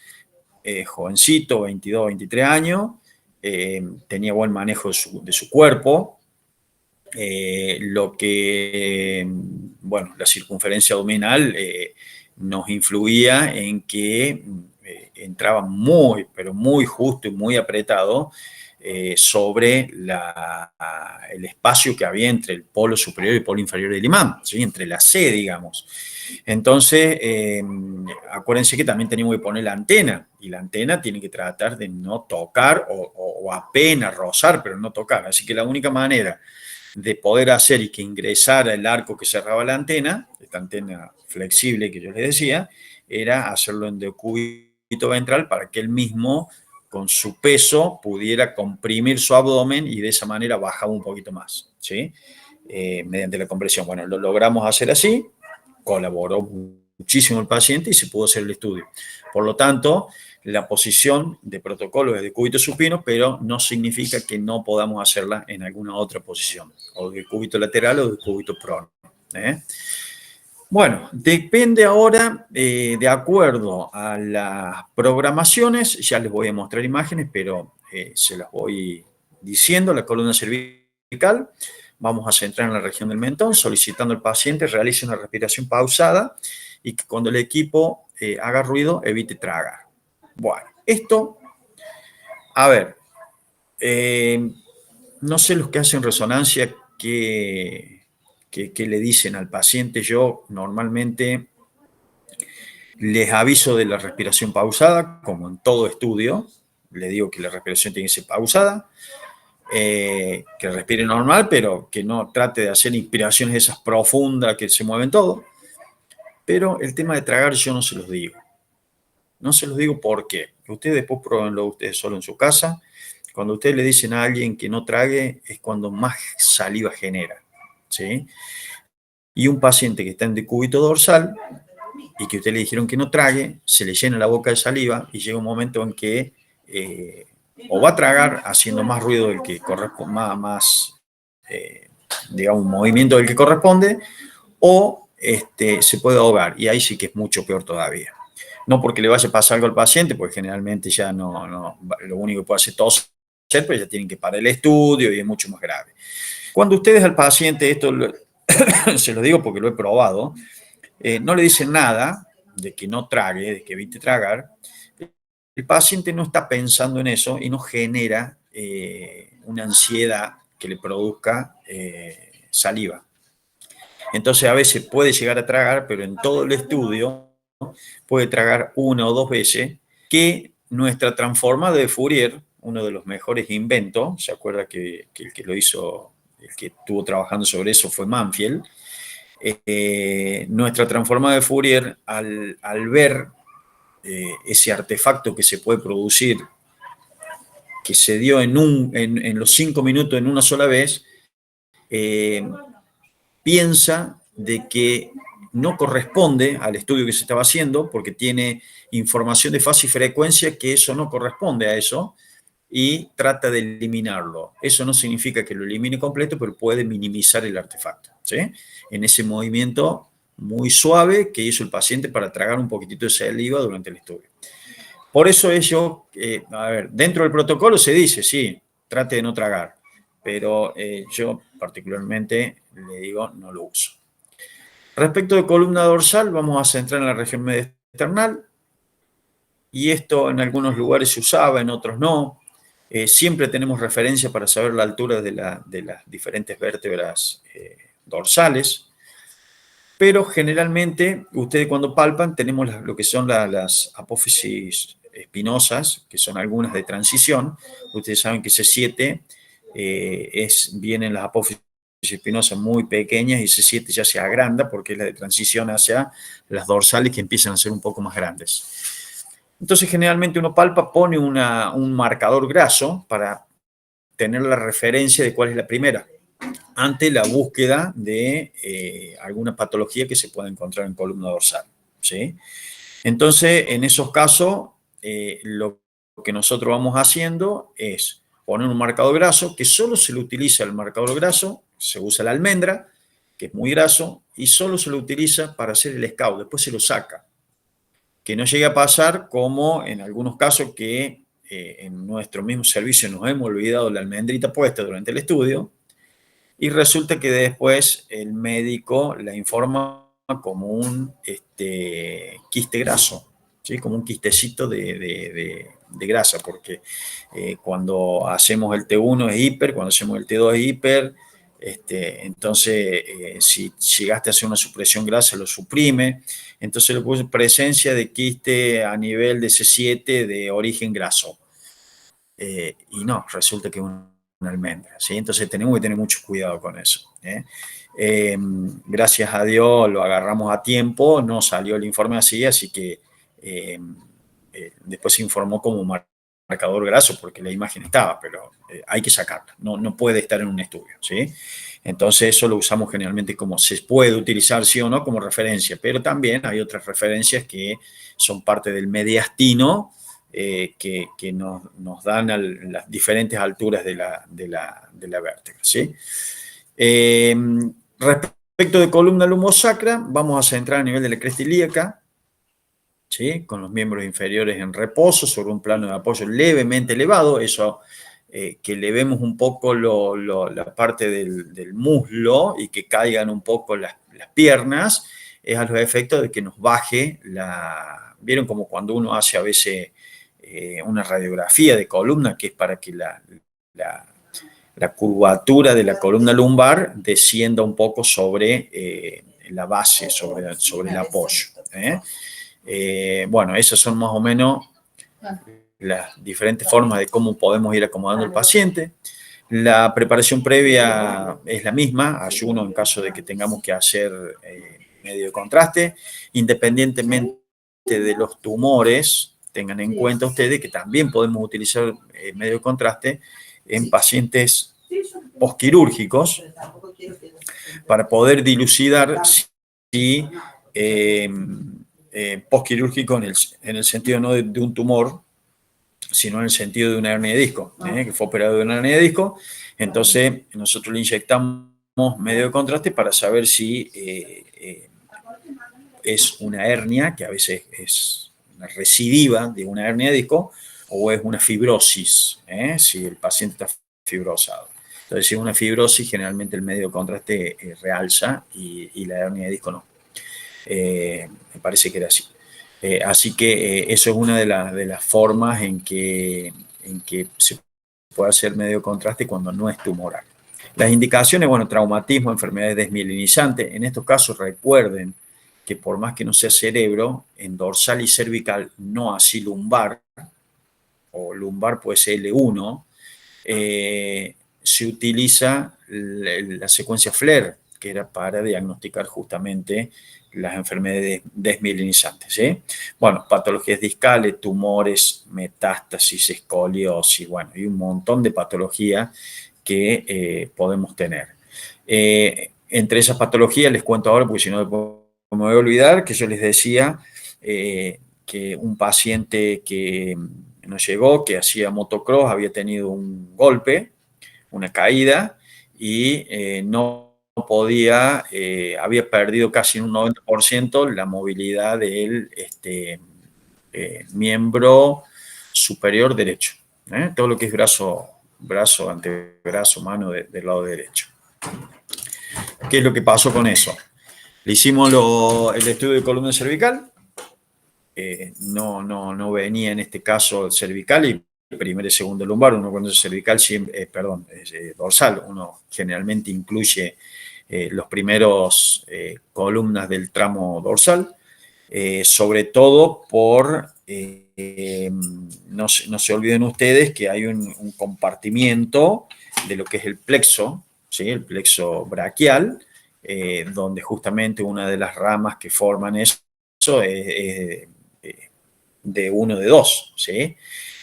jovencito, 22, 23 años, tenía buen manejo de su cuerpo, bueno, la circunferencia abdominal nos influía en que entraba muy, pero muy justo y muy apretado sobre el espacio que había entre el polo superior y el polo inferior del imán, ¿sí? Entre la C, digamos. Entonces, acuérdense que también tenemos que poner la antena, y la antena tiene que tratar de no tocar o apenas rozar, pero no tocar. Así que la única manera de poder hacer y que ingresara el arco que cerraba la antena, esta antena flexible que yo les decía, era hacerlo en decúbito ventral para que él mismo, con su peso, pudiera comprimir su abdomen y de esa manera bajaba un poquito más, ¿sí? Mediante la compresión. Bueno, lo logramos hacer así, colaboró muchísimo el paciente y se pudo hacer el estudio. Por lo tanto, la posición de protocolo es de cúbito supino, pero no significa que no podamos hacerla en alguna otra posición, o de cúbito lateral o de cúbito prono. Bueno, depende ahora, de acuerdo a las programaciones, ya les voy a mostrar imágenes, pero se las voy diciendo. La columna cervical, vamos a centrar en la región del mentón, solicitando al paciente realice una respiración pausada y que cuando el equipo haga ruido, evite tragar. Bueno, esto, a ver, no sé los que hacen resonancia que le dicen al paciente. Yo normalmente les aviso de la respiración pausada, como en todo estudio, le digo que la respiración tiene que ser pausada, que respire normal, pero que no trate de hacer inspiraciones esas profundas que se mueven todo. Pero el tema de tragar yo no se los digo. No se los digo porque ustedes después pruébenlo ustedes solo en su casa. Cuando ustedes le dicen a alguien que no trague, es cuando más saliva genera, ¿sí? Y un paciente que está en decúbito dorsal y que ustedes le dijeron que no trague, se le llena la boca de saliva y llega un momento en que o va a tragar haciendo más ruido del que corresponde, digamos, un movimiento del que corresponde, o se puede ahogar, y ahí sí que es mucho peor todavía. No porque le vaya a pasar algo al paciente, porque generalmente ya no lo único que puede hacer es toser, pero ya tienen que parar el estudio y es mucho más grave. Cuando ustedes al paciente, esto se lo digo porque lo he probado, no le dicen nada de que no trague, de que evite tragar, el paciente no está pensando en eso y no genera una ansiedad que le produzca saliva. Entonces a veces puede llegar a tragar, pero en todo el estudio puede tragar 1 o 2 veces, que nuestra transformada de Fourier, uno de los mejores inventos, se acuerda que el que lo hizo, el que estuvo trabajando sobre eso fue Manfield. Nuestra transformada de Fourier, al ver ese artefacto que se puede producir, que se dio en los 5 minutos en una sola vez, piensa de que no corresponde al estudio que se estaba haciendo porque tiene información de fase y frecuencia que eso no corresponde a eso, y trata de eliminarlo. Eso no significa que lo elimine completo, pero puede minimizar el artefacto, ¿sí? En ese movimiento muy suave que hizo el paciente para tragar un poquitito de saliva durante el estudio. Por eso a ver, dentro del protocolo se dice, sí, trate de no tragar, pero yo particularmente le digo, no lo uso. Respecto de columna dorsal, vamos a centrar en la región media esternal, y esto en algunos lugares se usaba, en otros no. Siempre tenemos referencia para saber la altura de las diferentes vértebras dorsales, pero generalmente ustedes cuando palpan tenemos lo que son las apófisis espinosas, que son algunas de transición. Ustedes saben que C7 vienen las apófisis espinosas muy pequeñas y C7 ya se agranda porque es la de transición hacia las dorsales que empiezan a ser un poco más grandes. Entonces, generalmente uno palpa, pone un marcador graso para tener la referencia de cuál es la primera, ante la búsqueda de alguna patología que se pueda encontrar en columna dorsal, ¿sí? Entonces, en esos casos, lo que nosotros vamos haciendo es poner un marcador graso, que solo se le utiliza el marcador graso, se usa la almendra, que es muy graso, y solo se lo utiliza para hacer el scout, después se lo saca. Que no llegue a pasar como en algunos casos que en nuestro mismo servicio nos hemos olvidado la almendrita puesta durante el estudio, y resulta que después el médico la informa como un quiste graso, ¿sí? Como un quistecito de grasa, porque cuando hacemos el T1 es hiper, cuando hacemos el T2 es hiper, entonces si llegaste a hacer una supresión grasa lo suprime, entonces le puse presencia de quiste a nivel de C7 de origen graso. Y no, resulta que es una almendra, ¿sí? Entonces tenemos que tener mucho cuidado con eso, ¿eh? Gracias a Dios lo agarramos a tiempo, no salió el informe así que después se informó como marcador graso porque la imagen estaba, pero hay que sacarla, no puede estar en un estudio, ¿sí? Entonces eso lo usamos generalmente como se puede utilizar sí o no como referencia, pero también hay otras referencias que son parte del mediastino, que nos dan a las diferentes alturas de la vértebra, ¿sí? Respecto de columna lumosacra, vamos a centrar a nivel de la cresta ilíaca, ¿sí? Con los miembros inferiores en reposo sobre un plano de apoyo levemente elevado, eso que elevemos un poco la parte del muslo y que caigan un poco las piernas, es a los efectos de que nos baje ¿vieron como cuando uno hace a veces una radiografía de columna, que es para que la curvatura de la columna lumbar descienda un poco sobre la base, sobre el apoyo, bueno, esas son más o menos las diferentes formas de cómo podemos ir acomodando al paciente. La preparación previa es la misma, ayuno en caso de que tengamos que hacer medio de contraste, independientemente de los tumores. Tengan en cuenta ustedes que también podemos utilizar medio de contraste en pacientes posquirúrgicos para poder dilucidar si posquirúrgico en el sentido no de un tumor, sino en el sentido de una hernia de disco, que fue operado de una hernia de disco. Entonces nosotros le inyectamos medio de contraste para saber si es una hernia, que a veces es una recidiva de una hernia de disco, o es una fibrosis, si el paciente está fibrosado. Entonces, si es una fibrosis, generalmente el medio de contraste realza y la hernia de disco no. Me parece que era así. Así que eso es una de las formas en que se puede hacer medio de contraste cuando no es tumoral. Las indicaciones, bueno, traumatismo, enfermedades desmielinizantes. En estos casos, recuerden que por más que no sea cerebro, en dorsal y cervical, no así lumbar, o lumbar puede ser L1, se utiliza la secuencia FLAIR, que era para diagnosticar justamente las enfermedades desmielinizantes, ¿sí? Bueno, patologías discales, tumores, metástasis, escoliosis, bueno, y un montón de patologías que podemos tener. Entre esas patologías les cuento ahora, porque si no me voy a olvidar, que yo les decía que un paciente que nos llegó, que hacía motocross, había tenido un golpe, una caída, y no podía, había perdido casi un 90% la movilidad del miembro superior derecho, todo lo que es brazo, antebrazo, mano del lado derecho. ¿Qué es lo que pasó con eso? Le hicimos el estudio de columna cervical, no venía en este caso cervical y primer y segundo lumbar. Uno cuando es cervical, dorsal, uno generalmente incluye los primeros columnas del tramo dorsal, sobre todo por, no se olviden ustedes que hay un compartimiento de lo que es el plexo, ¿sí? El plexo braquial, donde justamente una de las ramas que forman eso es de uno de dos, ¿sí?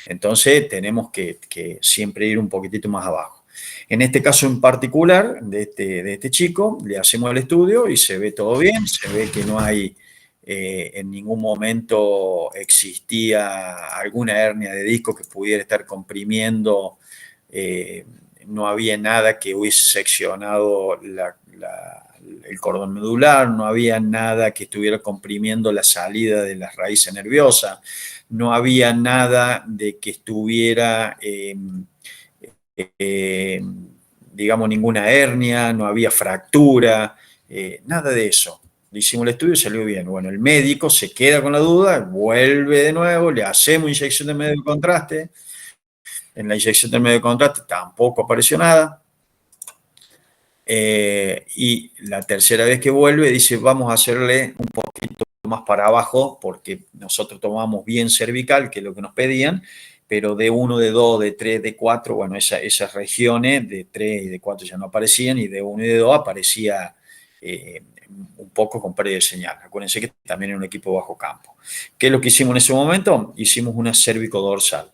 Entonces tenemos que siempre ir un poquitito más abajo. En este caso en particular, de este chico, le hacemos el estudio y se ve todo bien, se ve que no hay, en ningún momento existía alguna hernia de disco que pudiera estar comprimiendo no había nada que hubiese seccionado el cordón medular, no había nada que estuviera comprimiendo la salida de las raíces nerviosas, no había nada de que estuviera, digamos, ninguna hernia, no había fractura, nada de eso. Hicimos el estudio y salió bien. Bueno, el médico se queda con la duda, vuelve de nuevo, le hacemos inyección de medio de contraste. En la inyección de medio de contraste tampoco apareció nada. Y la tercera vez que vuelve dice, vamos a hacerle un poquito más para abajo, porque nosotros tomamos bien cervical, que es lo que nos pedían, pero D1, D2, D3, D4, bueno, esas regiones de 3 y de 4 ya no aparecían, y D1 y D2 aparecía un poco con pérdida de señal. Acuérdense que también era un equipo bajo campo. ¿Qué es lo que hicimos en ese momento? Hicimos una cérvico-dorsal.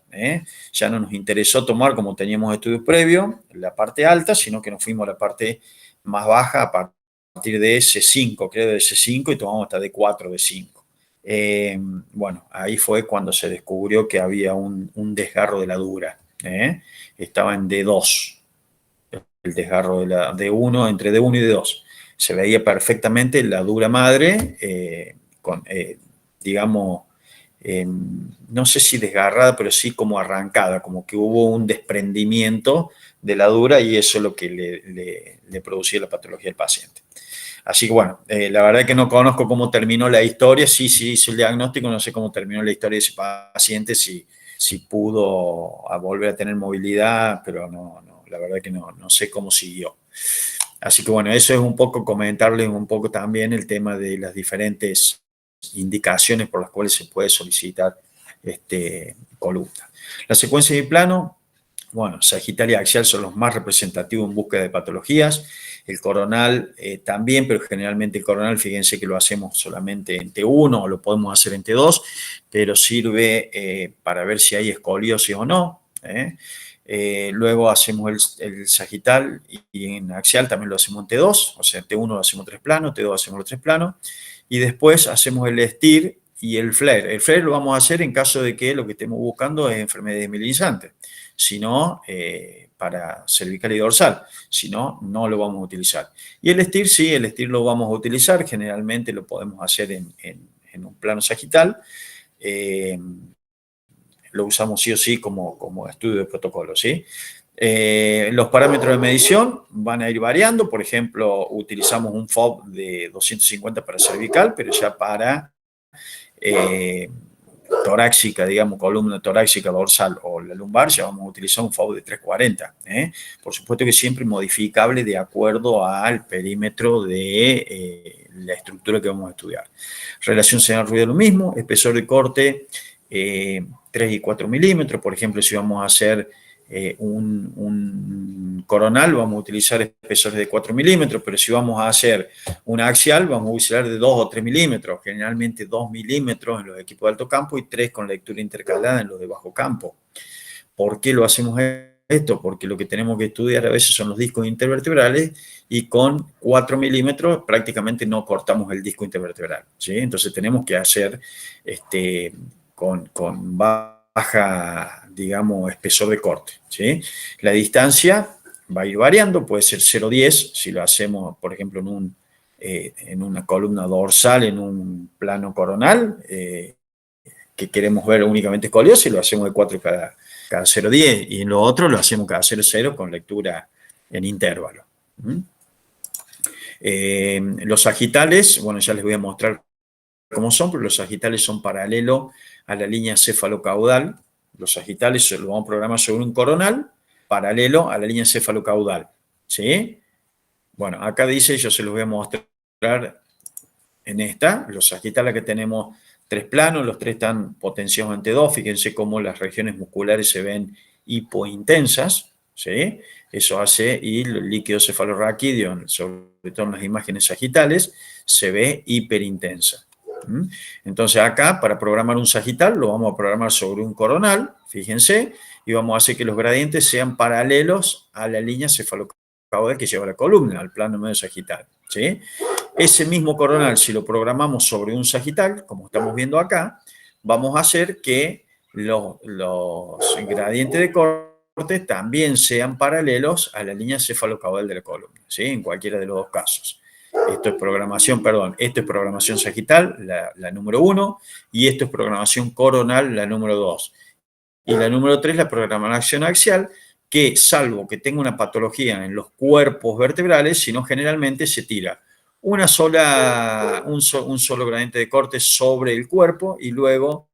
Ya no nos interesó tomar, como teníamos estudios previos, la parte alta, sino que nos fuimos a la parte más baja a partir de C5, creo de C5, y tomamos hasta D4, D5. Bueno, ahí fue cuando se descubrió que había un desgarro de la dura. Estaba en D2, el desgarro de la D1, entre D1 y D2. Se veía perfectamente la dura madre, digamos, no sé si desgarrada, pero sí como arrancada, como que hubo un desprendimiento de la dura, y eso es lo que le producía la patología del paciente. Así que bueno, la verdad es que no conozco cómo terminó la historia, sí hice el diagnóstico, no sé cómo terminó la historia de ese paciente, si pudo volver a tener movilidad, pero no, la verdad es que no sé cómo siguió. Así que bueno, eso es un poco comentarles un poco también el tema de las diferentes indicaciones por las cuales se puede solicitar columna. La secuencia de plano, bueno, sagital y axial son los más representativos en búsqueda de patologías. El coronal también, pero generalmente el coronal, fíjense que lo hacemos solamente en T1 o lo podemos hacer en T2, pero sirve para ver si hay escoliosis o no. Luego hacemos el sagital, y en axial también lo hacemos en T2, o sea, T1 lo hacemos 3 planos, T2 hacemos los 3 planos, y después hacemos el STIR y el FLAIR. El FLAIR lo vamos a hacer en caso de que lo que estemos buscando es enfermedad desmielinizante, si no, para cervical y dorsal, si no, no lo vamos a utilizar. Y el STIR sí, el STIR lo vamos a utilizar, generalmente lo podemos hacer en un plano sagital, lo usamos sí o sí como estudio de protocolo, ¿sí? Los parámetros de medición van a ir variando. Por ejemplo, utilizamos un FOB de 250 para cervical, pero ya para torácica, digamos, columna torácica, dorsal o la lumbar, ya vamos a utilizar un FOB de 340. Por supuesto que siempre modificable de acuerdo al perímetro de la estructura que vamos a estudiar. Relación señal-ruido lo mismo, espesor de corte 3 y 4 milímetros. Por ejemplo, si vamos a hacer un coronal, vamos a utilizar espesores de 4 milímetros, pero si vamos a hacer una axial, vamos a utilizar de 2 o 3 milímetros, generalmente 2 milímetros en los equipos de alto campo y 3 con lectura intercalada en los de bajo campo. ¿Por qué lo hacemos esto? Porque lo que tenemos que estudiar a veces son los discos intervertebrales, y con 4 milímetros prácticamente no cortamos el disco intervertebral, ¿sí? Entonces tenemos que hacer con baja, digamos, espesor de corte, ¿sí? La distancia va a ir variando, puede ser 0,10 si lo hacemos, por ejemplo, en una columna dorsal, en un plano coronal, que queremos ver únicamente escoliosis, lo hacemos de 4 cada 0,10, y en lo otro lo hacemos cada 0,0 con lectura en intervalo. Los sagitales, bueno, ya les voy a mostrar cómo son, pero los sagitales son paralelo a la línea cefalocaudal. Los sagitales lo vamos a programar sobre un coronal paralelo a la línea cefalocaudal, ¿sí? Bueno, acá dice, yo se los voy a mostrar en esta, los sagitales que tenemos 3 planos, los 3 están potenciados en T2, fíjense cómo las regiones musculares se ven hipointensas, ¿sí? Eso hace, y el líquido cefalorraquídeo, sobre todo en las imágenes sagitales, se ve hiperintensa. Entonces acá, para programar un sagital, lo vamos a programar sobre un coronal, fíjense, y vamos a hacer que los gradientes sean paralelos a la línea cefalocaudal que lleva la columna, al plano medio sagital, ¿sí? Ese mismo coronal, si lo programamos sobre un sagital, como estamos viendo acá, vamos a hacer que los gradientes de corte corte también sean paralelos a la línea cefalocaudal de la columna, ¿sí? En cualquiera de los dos casos. Esto es programación sagital, la número 1, y esto es programación coronal, la número 2. Y la número 3, la programación axial, que salvo que tenga una patología en los cuerpos vertebrales, sino generalmente se tira un solo gradiente de corte sobre el cuerpo y luego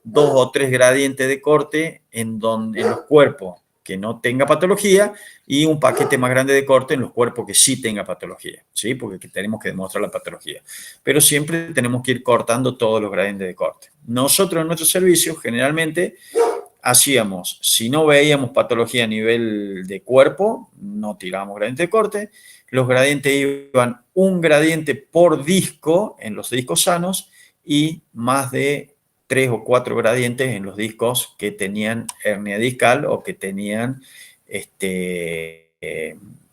2 o 3 gradientes de corte en los cuerpos que no tenga patología y un paquete más grande de corte en los cuerpos que sí tenga patología, ¿sí? Porque tenemos que demostrar la patología. Pero siempre tenemos que ir cortando todos los gradientes de corte. Nosotros en nuestro servicio generalmente hacíamos, si no veíamos patología a nivel de cuerpo, no tirábamos gradiente de corte. Los gradientes iban un gradiente por disco en los discos sanos y más de 3 o 4 gradientes en los discos que tenían hernia discal o que tenían,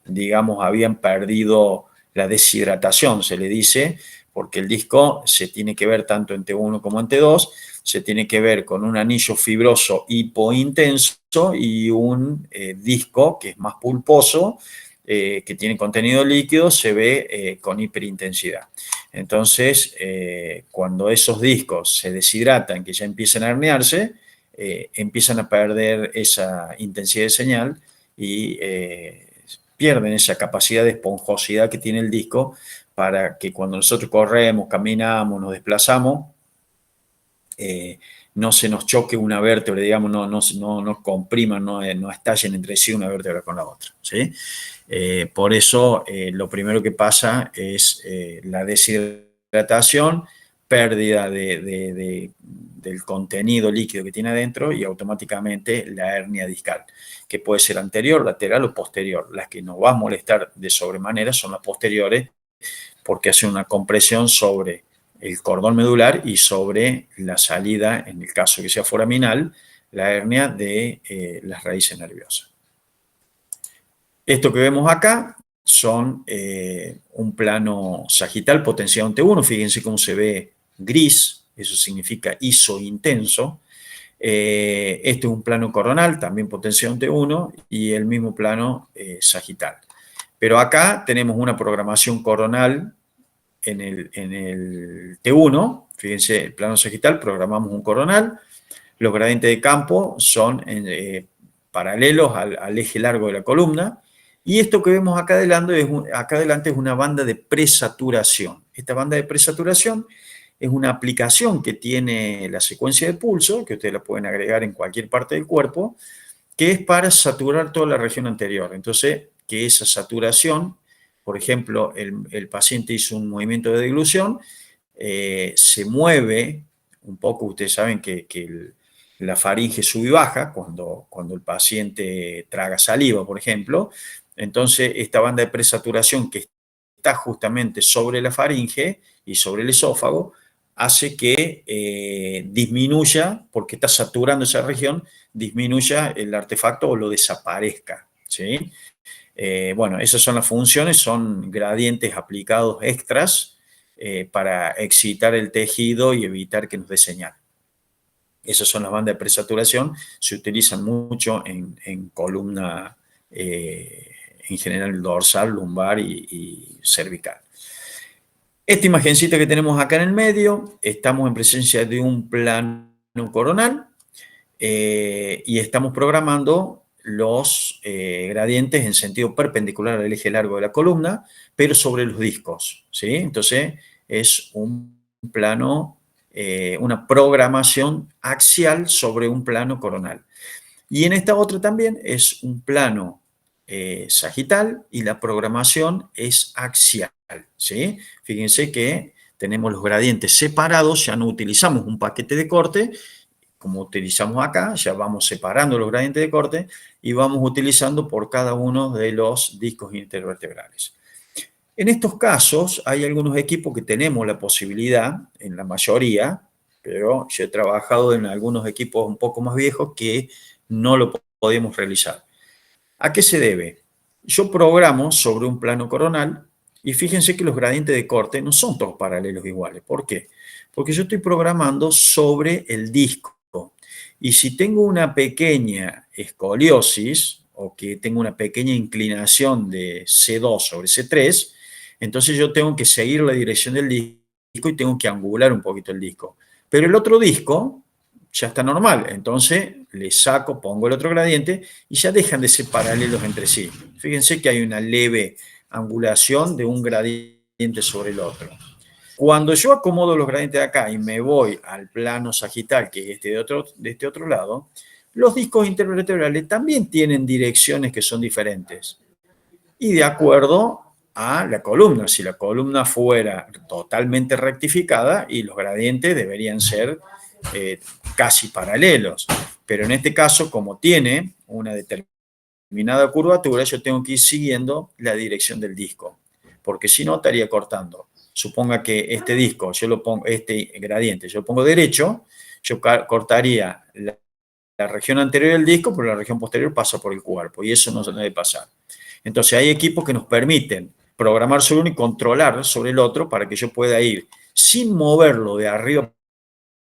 digamos, habían perdido la deshidratación, se le dice, porque el disco se tiene que ver tanto en T1 como en T2, se tiene que ver con un anillo fibroso hipointenso y un disco que es más pulposo, que tiene contenido líquido, se ve con hiperintensidad. Entonces, cuando esos discos se deshidratan, que ya empiezan a herniarse, empiezan a perder esa intensidad de señal y pierden esa capacidad de esponjosidad que tiene el disco para que cuando nosotros corremos, caminamos, nos desplazamos, no se nos choque una vértebra, digamos, no compriman, no estallen entre sí una vértebra con la otra, ¿sí? Por eso lo primero que pasa es la deshidratación, pérdida del contenido líquido que tiene adentro y automáticamente la hernia discal, que puede ser anterior, lateral o posterior. Las que nos va a molestar de sobremanera son las posteriores porque hacen una compresión sobre el cordón medular y sobre la salida, en el caso que sea foraminal, la hernia de las raíces nerviosas. Esto que vemos acá son un plano sagital potenciado en T1. Fíjense cómo se ve gris, eso significa isointenso. Este es un plano coronal, también potenciado en T1, y el mismo plano sagital. Pero acá tenemos una programación coronal en el T1. Fíjense, el plano sagital, programamos un coronal. Los gradientes de campo son paralelos al eje largo de la columna. Y esto que vemos acá adelante es una banda de presaturación. Esta banda de presaturación es una aplicación que tiene la secuencia de pulso, que ustedes la pueden agregar en cualquier parte del cuerpo, que es para saturar toda la región anterior. Entonces, que esa saturación, por ejemplo, el paciente hizo un movimiento de deglución, se mueve un poco, ustedes saben que la faringe sube y baja cuando el paciente traga saliva, por ejemplo. Entonces, esta banda de presaturación que está justamente sobre la faringe y sobre el esófago hace que disminuya, porque está saturando esa región, disminuya el artefacto o lo desaparezca, ¿sí? Bueno, esas son las funciones, son gradientes aplicados extras para excitar el tejido y evitar que nos dé señal. Esas son las bandas de presaturación, se utilizan mucho en columna, en general dorsal, lumbar y cervical. Esta imagencita que tenemos acá en el medio, estamos en presencia de un plano coronal y estamos programando los gradientes en sentido perpendicular al eje largo de la columna, pero sobre los discos, ¿sí? Entonces es un plano, una programación axial sobre un plano coronal. Y en esta otra también es un plano sagital y la programación es axial, ¿sí? Fíjense que tenemos los gradientes separados, ya no utilizamos un paquete de corte, como utilizamos acá, ya vamos separando los gradientes de corte y vamos utilizando por cada uno de los discos intervertebrales. En estos casos hay algunos equipos que tenemos la posibilidad, en la mayoría, pero yo he trabajado en algunos equipos un poco más viejos que no lo podemos realizar. ¿A qué se debe? Yo programo sobre un plano coronal y fíjense que los gradientes de corte no son todos paralelos iguales. ¿Por qué? Porque yo estoy programando sobre el disco Y si tengo una pequeña escoliosis o que tengo una pequeña inclinación de C2 sobre C3, entonces yo tengo que seguir la dirección del disco y tengo que angular un poquito el disco. Pero el otro disco ya está normal, entonces le saco, pongo el otro gradiente y ya dejan de ser paralelos entre sí. Fíjense que hay una leve angulación de un gradiente sobre el otro. Cuando yo acomodo los gradientes de acá y me voy al plano sagital, que es de este otro lado, los discos intervertebrales también tienen direcciones que son diferentes. Y de acuerdo a la columna, si la columna fuera totalmente rectificada y los gradientes deberían ser casi paralelos. Pero en este caso, como tiene una determinada curvatura, yo tengo que ir siguiendo la dirección del disco, porque si no estaría cortando. Suponga que este disco, yo lo pongo, este gradiente, yo lo pongo derecho, yo cortaría la región anterior del disco, pero la región posterior pasa por el cuerpo, y eso no se debe pasar. Entonces hay equipos que nos permiten programar sobre uno y controlar sobre el otro para que yo pueda ir sin moverlo de arriba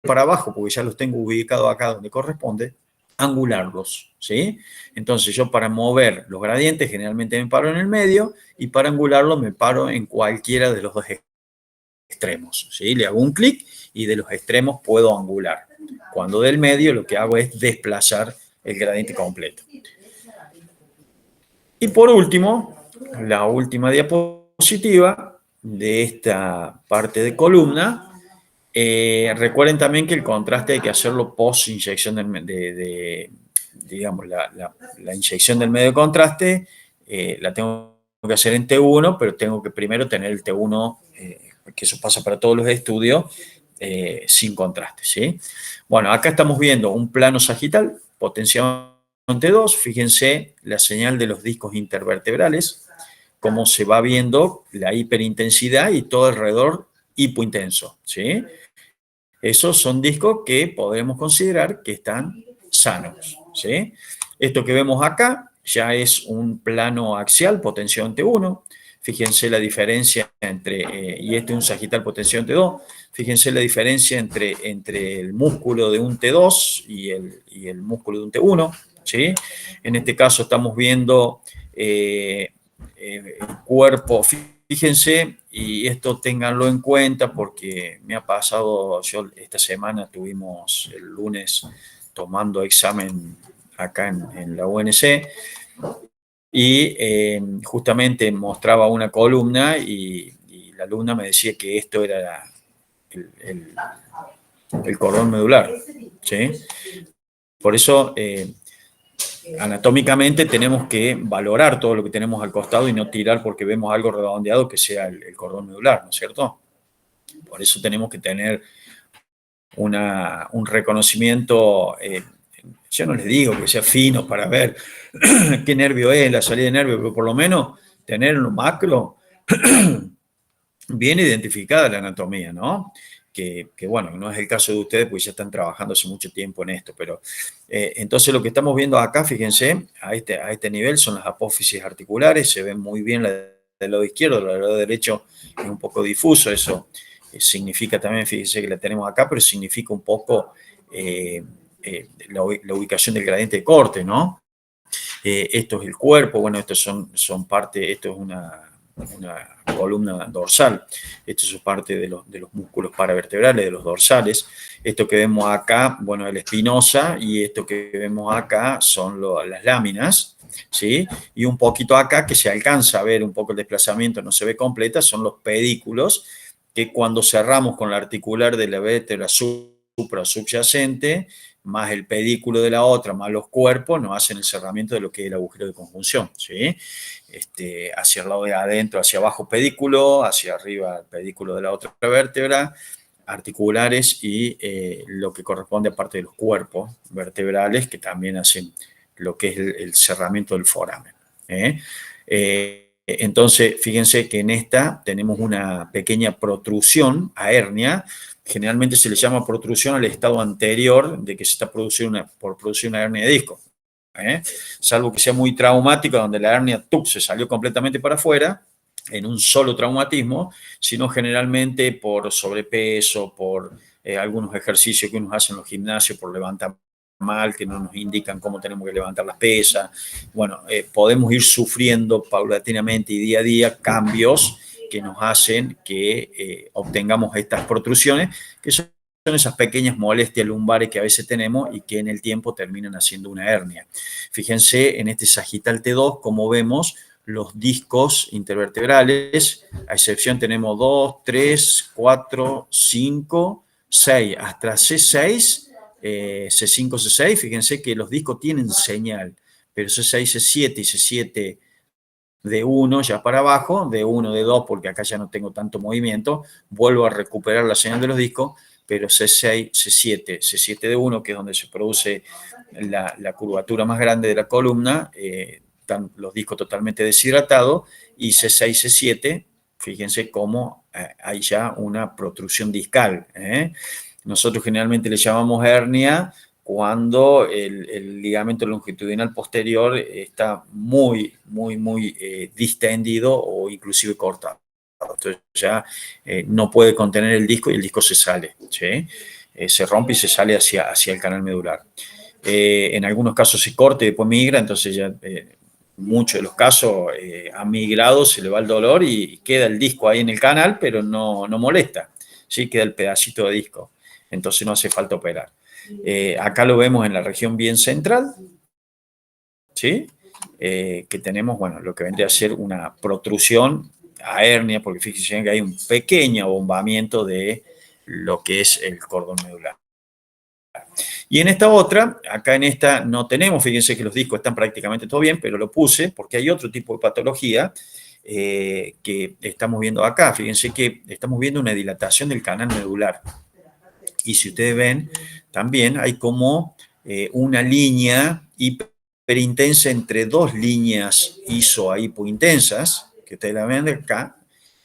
para abajo, porque ya los tengo ubicados acá donde corresponde, angularlos, ¿sí? Entonces yo para mover los gradientes generalmente me paro en el medio y para angularlos me paro en cualquiera de los dos extremos, ¿sí? Le hago un clic y de los extremos puedo angular. Cuando del medio lo que hago es desplazar el gradiente completo. Y por último, la última diapositiva de esta parte de columna. Recuerden también que el contraste hay que hacerlo post inyección digamos, la inyección del medio de contraste la tengo que hacer en T1, pero tengo que primero tener el T1, que eso pasa para todos los estudios, sin contraste, ¿sí? Bueno, acá estamos viendo un plano sagital potenciado en T2. Fíjense la señal de los discos intervertebrales, cómo se va viendo la hiperintensidad y todo alrededor hipointenso, ¿sí? Esos son discos que podemos considerar que están sanos, ¿sí? Esto que vemos acá ya es un plano axial potenciado en T1. Fíjense la diferencia entre, y este es un sagital potenciado en T2, fíjense la diferencia entre el músculo de un T2 y el músculo de un T1, ¿sí? En este caso estamos viendo el cuerpo. Fíjense, y esto ténganlo en cuenta porque me ha pasado, yo esta semana tuvimos el lunes tomando examen acá en la UNC y justamente mostraba una columna y la alumna me decía que esto era el cordón medular, ¿sí? Por eso anatómicamente tenemos que valorar todo lo que tenemos al costado y no tirar porque vemos algo redondeado que sea el cordón medular, ¿no es cierto? Por eso tenemos que tener un reconocimiento, yo no les digo que sea fino para ver qué nervio es, la salida de nervio, pero por lo menos tener en lo macro bien identificada la anatomía, ¿no? Que bueno, no es el caso de ustedes, pues ya están trabajando hace mucho tiempo en esto, pero entonces lo que estamos viendo acá, fíjense, a este nivel son las apófisis articulares, se ven muy bien la del lado izquierdo, la del lado derecho es un poco difuso, eso significa también, fíjense que la tenemos acá, pero significa un poco la ubicación del gradiente de corte, ¿no? Esto es el cuerpo, bueno, estos son parte, esto es una columna dorsal, esto es parte de los músculos paravertebrales, de los dorsales. Esto que vemos acá, bueno, es la espinosa, y esto que vemos acá son las láminas, ¿sí? Y un poquito acá, que se alcanza a ver un poco el desplazamiento, no se ve completa, son los pedículos, que cuando cerramos con la articular de la vértebra suprasubyacente, más el pedículo de la otra, más los cuerpos, nos hacen el cerramiento de lo que es el agujero de conjunción, ¿sí? Hacia el lado de adentro, hacia abajo pedículo, hacia arriba el pedículo de la otra vértebra, articulares y lo que corresponde a parte de los cuerpos vertebrales que también hacen lo que es el cerramiento del foramen. Entonces, fíjense que en esta tenemos una pequeña protrusión a hernia. Generalmente se le llama protrusión al estado anterior de que se está por producir una hernia de disco. Salvo que sea muy traumático, donde la hernia se salió completamente para afuera, en un solo traumatismo, sino generalmente por sobrepeso, por algunos ejercicios que uno hace en los gimnasios, por levantamiento mal, que no nos indican cómo tenemos que levantar las pesas. Bueno, podemos ir sufriendo paulatinamente y día a día cambios que nos hacen que obtengamos estas protrusiones, que son esas pequeñas molestias lumbares que a veces tenemos y que en el tiempo terminan haciendo una hernia. Fíjense en este sagital T2, como vemos, los discos intervertebrales, a excepción tenemos 2, 3, 4, 5, 6, hasta C6, C5, C6, fíjense que los discos tienen señal, pero C6, C7 y C7 de 1 ya para abajo, de 1, de 2, porque acá ya no tengo tanto movimiento, vuelvo a recuperar la señal de los discos, pero C6, C7, C7 de 1, que es donde se produce la curvatura más grande de la columna, están los discos totalmente deshidratados, y C6, C7, fíjense cómo hay ya una protrusión discal. Nosotros generalmente le llamamos hernia cuando el ligamento longitudinal posterior está muy distendido o inclusive cortado. Entonces ya no puede contener el disco y el disco se sale, ¿sí? Se rompe y se sale hacia el canal medular. En algunos casos se corta y después migra, entonces ya muchos de los casos ha migrado, se le va el dolor y queda el disco ahí en el canal, pero no molesta, ¿sí? Queda el pedacito de disco, entonces no hace falta operar. Acá lo vemos en la región bien central, ¿sí? Que tenemos, bueno, lo que vendría a ser una protrusión a hernia, porque fíjense que hay un pequeño abombamiento de lo que es el cordón medular. Y en esta otra, acá en esta no tenemos, fíjense que los discos están prácticamente todo bien, pero lo puse porque hay otro tipo de patología que estamos viendo acá. Fíjense que estamos viendo una dilatación del canal medular. Y si ustedes ven, también hay como una línea hiperintensa entre dos líneas iso-hipointensas, que ustedes la ven acá,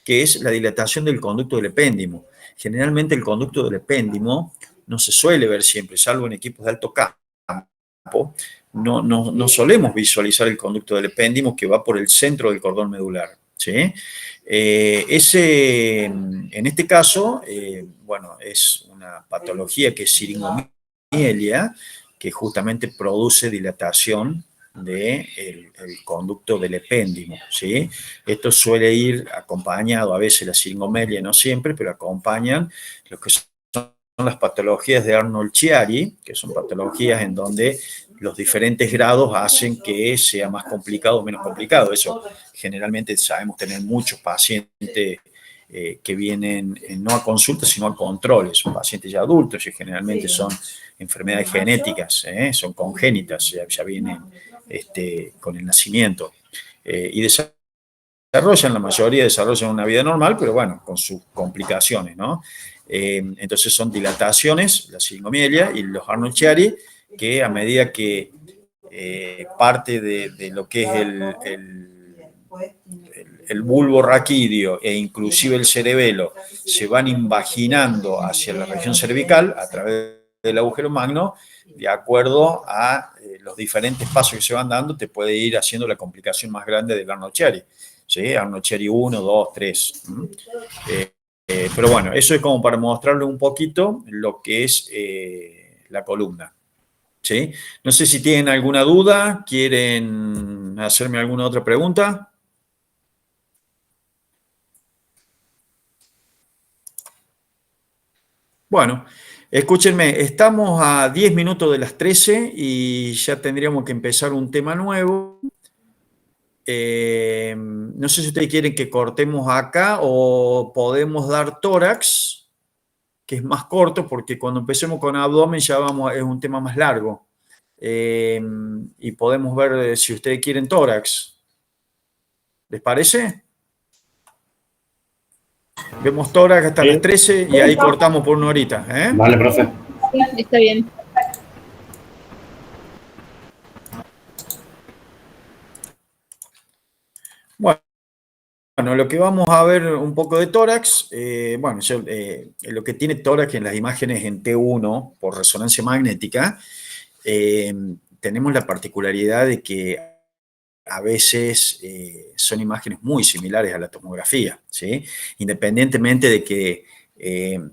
que es la dilatación del conducto del epéndimo. Generalmente el conducto del epéndimo no se suele ver siempre, salvo en equipos de alto campo. No solemos visualizar el conducto del epéndimo que va por el centro del cordón medular, ¿sí? En este caso, bueno, es una patología que es siringomielgia, que justamente produce dilatación del conducto del epéndimo, ¿sí? Esto suele ir acompañado, a veces la siringomelia, no siempre, pero acompañan lo que son las patologías de Arnold-Chiari, que son patologías en donde los diferentes grados hacen que sea más complicado o menos complicado. Eso generalmente sabemos tener muchos pacientes que vienen no a consultas, sino a controles. Son pacientes ya adultos y generalmente son enfermedades genéticas, son congénitas, ya vienen con el nacimiento. Y la mayoría desarrollan una vida normal, pero bueno, con sus complicaciones, ¿no? Entonces son dilataciones, la siringomielgia y los Arnold-Chiari, que a medida que parte de lo que es el bulbo raquídeo e inclusive el cerebelo se van invaginando hacia la región cervical a través del agujero magno, de acuerdo a los diferentes pasos que se van dando, te puede ir haciendo la complicación más grande del Arnold-Chiari, ¿sí? Arnold-Chiari 1, 2, 3. Pero bueno, eso es como para mostrarles un poquito lo que es la columna, ¿sí? No sé si tienen alguna duda, quieren hacerme alguna otra pregunta. Bueno, escúchenme, estamos a 10 minutos de las 13 y ya tendríamos que empezar un tema nuevo. No sé si ustedes quieren que cortemos acá o podemos dar tórax, que es más corto, porque cuando empecemos con abdomen ya es un tema más largo. Y podemos ver si ustedes quieren tórax. ¿Les parece? Vemos tórax hasta las 13 y ahí cortamos por una horita.
Vale, profe.
Sí, está bien.
Bueno, lo que vamos a ver un poco de tórax, bueno, lo que tiene tórax en las imágenes en T1 por resonancia magnética, tenemos la particularidad de que a veces son imágenes muy similares a la tomografía, ¿sí? Independientemente de que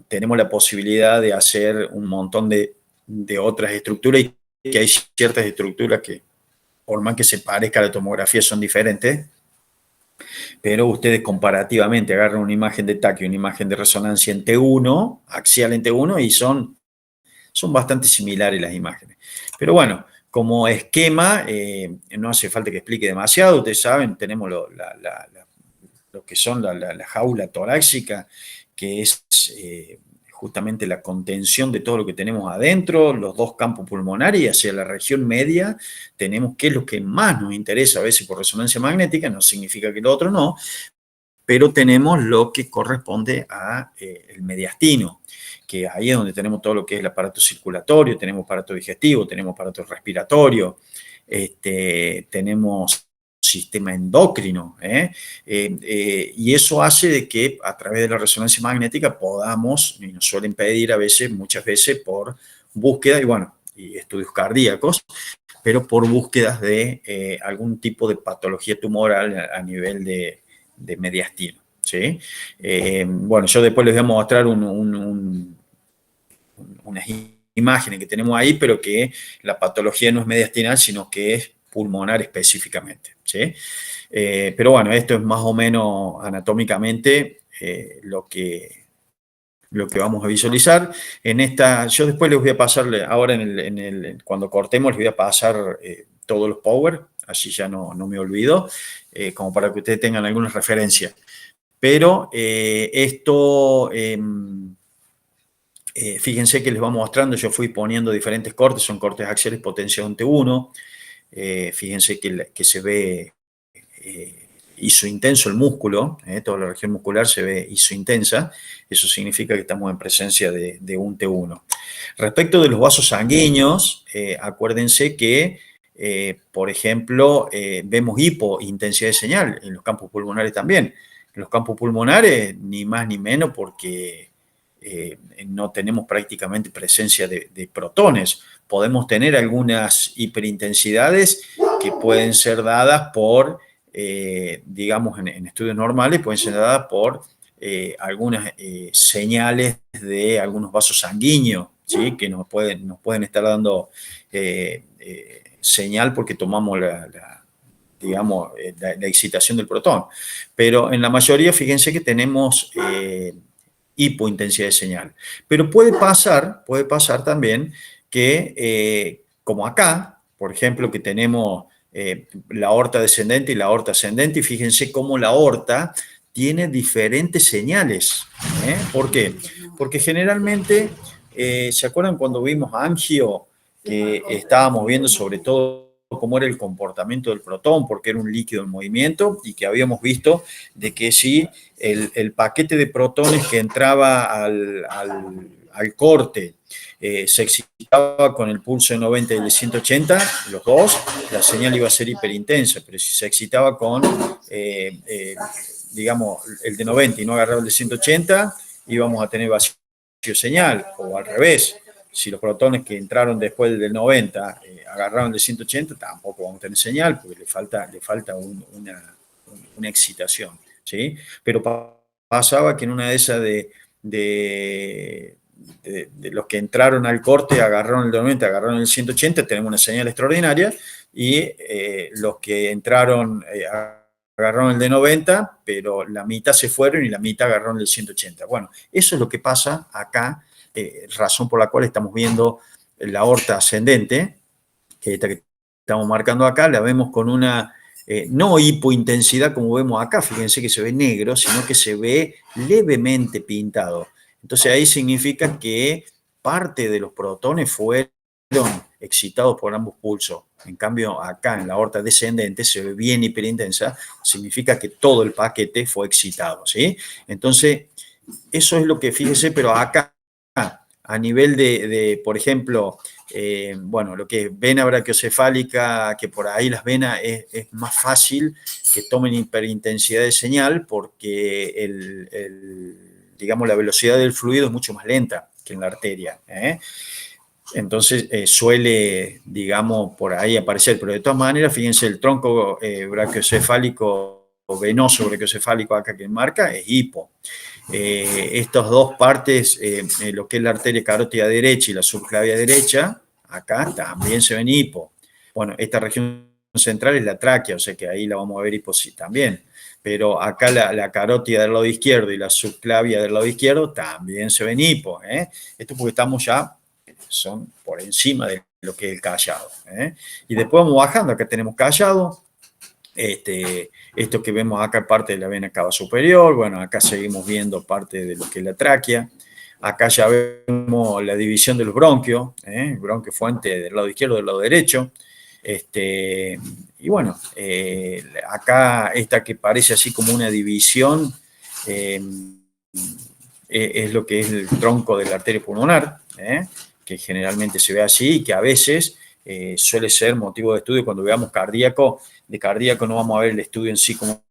tenemos la posibilidad de hacer un montón de otras estructuras y que hay ciertas estructuras que, por más que se parezca a la tomografía, son diferentes, pero ustedes comparativamente agarran una imagen de TAC y una imagen de resonancia en T1, axial en T1, y son bastante similares las imágenes. Pero bueno, como esquema, no hace falta que explique demasiado. Ustedes saben, tenemos lo que son la jaula torácica, que es justamente la contención de todo lo que tenemos adentro, los dos campos pulmonares, y hacia la región media tenemos qué es lo que más nos interesa a veces por resonancia magnética, no significa que lo otro no, pero tenemos lo que corresponde a el mediastino, que ahí es donde tenemos todo lo que es el aparato circulatorio, tenemos aparato digestivo, tenemos aparato respiratorio, tenemos sistema endocrino, y eso hace de que a través de la resonancia magnética podamos, y nos suelen pedir a veces, muchas veces por búsqueda, y bueno, y estudios cardíacos, pero por búsquedas de algún tipo de patología tumoral a nivel de mediastino, ¿sí? Bueno, yo después les voy a mostrar unas imágenes que tenemos ahí, pero que la patología no es mediastinal, sino que es pulmonar específicamente, ¿sí? Pero bueno, esto es más o menos anatómicamente lo que vamos a visualizar. Yo después les voy a pasar, ahora cuando cortemos, les voy a pasar todos los power, así ya no me olvido, como para que ustedes tengan alguna referencia. Pero esto, fíjense que les va mostrando, yo fui poniendo diferentes cortes, son cortes axiales potenciados en T1, fíjense que se ve isointenso el músculo, toda la región muscular se ve isointensa, eso significa que estamos en presencia de un T1. Respecto de los vasos sanguíneos, acuérdense que, por ejemplo, vemos hipointensidad de señal en los campos pulmonares también. En los campos pulmonares, ni más ni menos, porque no tenemos prácticamente presencia de protones. Podemos tener algunas hiperintensidades que pueden ser dadas por, digamos, en estudios normales, pueden ser dadas por algunas señales de algunos vasos sanguíneos, ¿sí? Que nos pueden estar dando señal porque tomamos digamos, la excitación del protón. Pero en la mayoría, fíjense que tenemos hipointensidad de señal. Pero puede pasar también que, como acá, por ejemplo, que tenemos la aorta descendente y la aorta ascendente, y fíjense cómo la aorta tiene diferentes señales. ¿Por qué? Porque generalmente, ¿se acuerdan cuando vimos angio? Que estábamos viendo sobre todo cómo era el comportamiento del protón, porque era un líquido en movimiento, y que habíamos visto de que si el paquete de protones que entraba al corte se excitaba con el pulso de 90 y el de 180, los dos, la señal iba a ser hiperintensa, pero si se excitaba con, digamos, el de 90 y no agarraba el de 180, íbamos a tener vacío señal, o al revés. Si los protones que entraron después del 90 agarraron de 180, tampoco vamos a tener señal, porque le falta una excitación, ¿sí? Pero pasaba que en una de esas de los que entraron al corte, agarraron el de 90, agarraron el 180, tenemos una señal extraordinaria, y los que entraron agarraron el de 90, pero la mitad se fueron y la mitad agarraron el 180. Bueno, eso es lo que pasa acá, razón por la cual estamos viendo la aorta ascendente, que esta que estamos marcando acá, la vemos con una no hipointensidad como vemos acá, fíjense que se ve negro, sino que se ve levemente pintado. Entonces ahí significa que parte de los protones fueron excitados por ambos pulsos. En cambio, acá en la aorta descendente se ve bien hiperintensa, significa que todo el paquete fue excitado, ¿sí? Entonces, eso es lo que, fíjese, pero acá, a nivel de por ejemplo, bueno, lo que es vena brachiocefálica, que por ahí las venas es más fácil que tomen hiperintensidad de señal porque digamos, la velocidad del fluido es mucho más lenta que en la arteria, Entonces suele, digamos, por ahí aparecer, pero de todas maneras, fíjense, el tronco brachiocefálico o venoso brachiocefálico acá que marca es hipo. Estas dos partes, lo que es la arteria carótida derecha y la subclavia derecha, acá también se ven hipo. Bueno, esta región central es la tráquea, o sea que ahí la vamos a ver hiposis también. Pero acá la carótida del lado izquierdo y la subclavia del lado izquierdo también se ven hipo. Esto porque estamos ya, son por encima de lo que es el callado. Y después vamos bajando, acá tenemos callado. Esto que vemos acá parte de la vena cava superior, bueno, acá seguimos viendo parte de lo que es la tráquea. Acá ya vemos la división de los bronquios, bronquio fuente del lado izquierdo, del lado derecho. Y bueno, acá esta que parece así como una división es lo que es el tronco de la arteria pulmonar, que generalmente se ve así y que a veces suele ser motivo de estudio cuando veamos cardíaco. De cardíaco no vamos a ver el estudio en sí cómo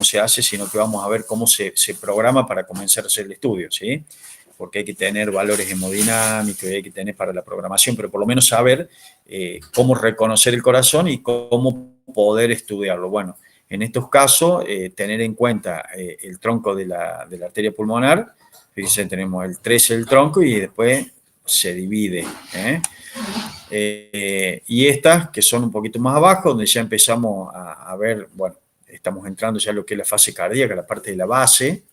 se hace, sino que vamos a ver cómo se programa para comenzar a hacer el estudio, ¿sí? Porque hay que tener valores hemodinámicos, hay que tener para la programación, pero por lo menos saber cómo reconocer el corazón y cómo poder estudiarlo. Bueno, en estos casos, tener en cuenta el tronco de la arteria pulmonar. Fíjense, tenemos el 13 del tronco y después se divide. Y estas que son un poquito más abajo, donde ya empezamos a ver, bueno, estamos entrando ya en lo que es la fase cardíaca, la parte de la base.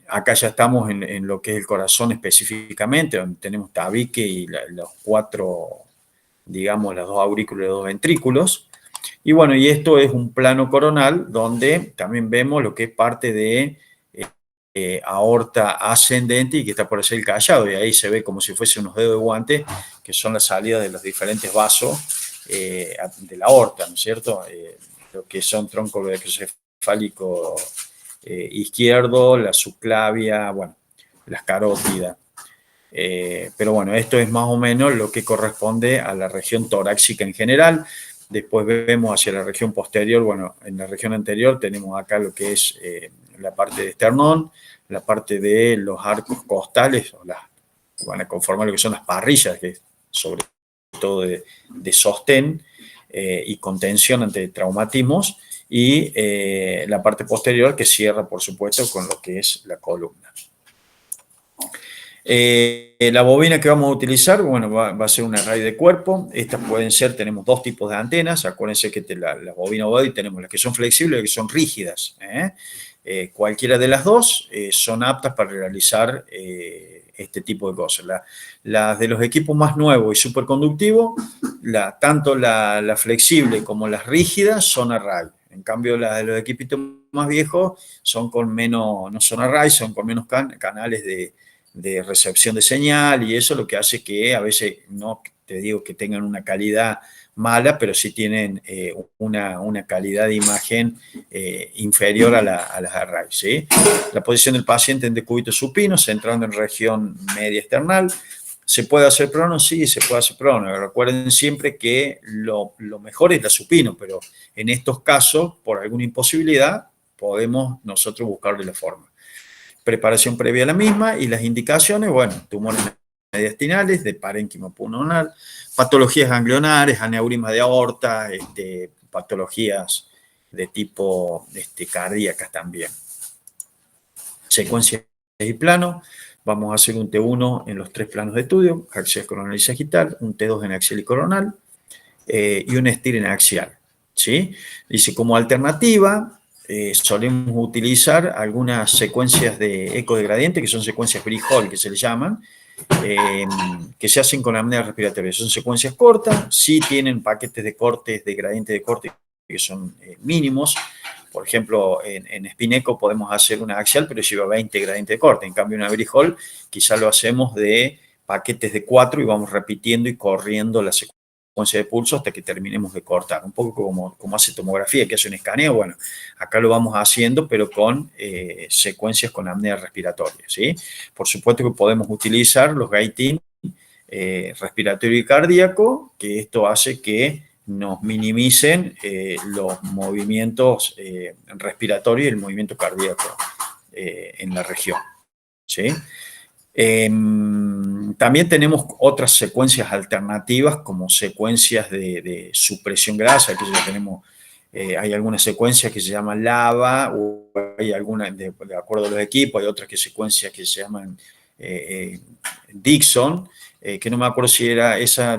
Acá ya estamos en lo que es el corazón específicamente, donde tenemos tabique y los cuatro, digamos, las dos aurículas y los dos ventrículos. Y bueno, y esto es un plano coronal donde también vemos lo que es parte de aorta ascendente y que está por hacer el callado, y ahí se ve como si fuese unos dedos de guante, que son las salidas de los diferentes vasos de la aorta, ¿no es cierto? Lo que son tronco cefálico izquierdo, la subclavia, bueno, las carótidas. Pero bueno, esto es más o menos lo que corresponde a la región torácica en general. Después vemos hacia la región posterior, bueno, en la región anterior tenemos acá lo que es la parte de esternón, la parte de los arcos costales, que van a conformar lo que son las parrillas, que es sobre todo de sostén y contención ante traumatismos, y la parte posterior que cierra, por supuesto, con lo que es la columna. La bobina que vamos a utilizar, bueno, va a ser una raíz de cuerpo. Estas pueden ser, tenemos dos tipos de antenas. Acuérdense que la bobina body tenemos las que son flexibles y las que son rígidas. Cualquiera de las dos son aptas para realizar este tipo de cosas. Las de los equipos más nuevos y superconductivos, tanto la flexible como las rígidas son array. En cambio, las de los equipitos más viejos son con menos, no son array, son con menos canales de recepción de señal, y eso lo que hace que a veces, no te digo que tengan una calidad mala, pero sí tienen una calidad de imagen inferior a las arrays, ¿sí? La posición del paciente en decúbito supino, centrando en región media external. ¿Se puede hacer prono? Sí, se puede hacer prono. Recuerden siempre que lo mejor es la supino, pero en estos casos, por alguna imposibilidad, podemos nosotros buscarle la forma. Preparación previa a la misma y las indicaciones, bueno, tumores mediastinales, de parénquima pulmonar, patologías ganglionares, aneurismas de aorta, patologías de tipo cardíacas también. Secuencias y plano, vamos a hacer un T1 en los 3 planos de estudio, axial, coronal y sagital, un T2 en axial y coronal, y un STIR en axial, ¿sí? Dice, como alternativa, solemos utilizar algunas secuencias de eco de gradiente, que son secuencias Brijol, que se le llaman, que se hacen con apnea respiratoria. Son secuencias cortas, sí tienen paquetes de cortes, de gradiente de corte, que son mínimos. Por ejemplo, en Spineco podemos hacer una axial, pero lleva 20 gradientes de corte. En cambio, una Brijol quizá lo hacemos de paquetes de 4 y vamos repitiendo y corriendo la secuencia de pulso hasta que terminemos de cortar. Un poco como hace tomografía, que hace un escaneo. Bueno, acá lo vamos haciendo, pero con secuencias con apnea respiratoria, ¿sí? Por supuesto que podemos utilizar los gating respiratorio y cardíaco, que esto hace que nos minimicen los movimientos respiratorios y el movimiento cardíaco en la región, ¿sí? También tenemos otras secuencias alternativas como secuencias de supresión grasa, que ya tenemos, hay algunas secuencias que se llaman LAVA, o hay algunas, de acuerdo a los equipos, hay otras secuencias que se llaman Dixon, que no me acuerdo si era esa,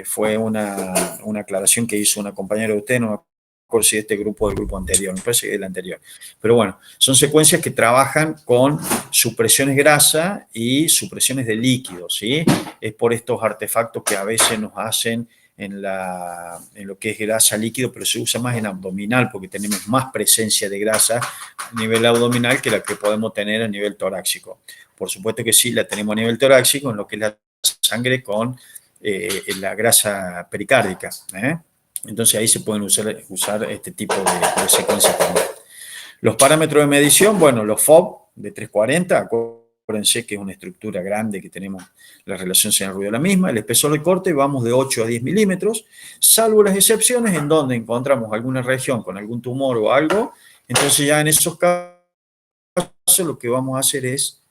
fue una aclaración que hizo una compañera de usted, no me acuerdo si de este grupo o del grupo anterior, me parece que es el anterior. Pero bueno, son secuencias que trabajan con supresiones grasa y supresiones de líquidos, ¿sí? Es por estos artefactos que a veces nos hacen en lo que es grasa líquido, pero se usa más en abdominal porque tenemos más presencia de grasa a nivel abdominal que la que podemos tener a nivel torácico. Por supuesto que sí, la tenemos a nivel torácico en lo que es la sangre con la grasa pericárdica. Entonces ahí se pueden usar este tipo de secuencias también. Los parámetros de medición, bueno, los FOB de 340, acuérdense que es una estructura grande que tenemos la relación señal-ruido la misma. El espesor de corte vamos de 8 a 10 milímetros, salvo las excepciones en donde encontramos alguna región con algún tumor o algo. Entonces ya en esos casos lo que vamos a hacer es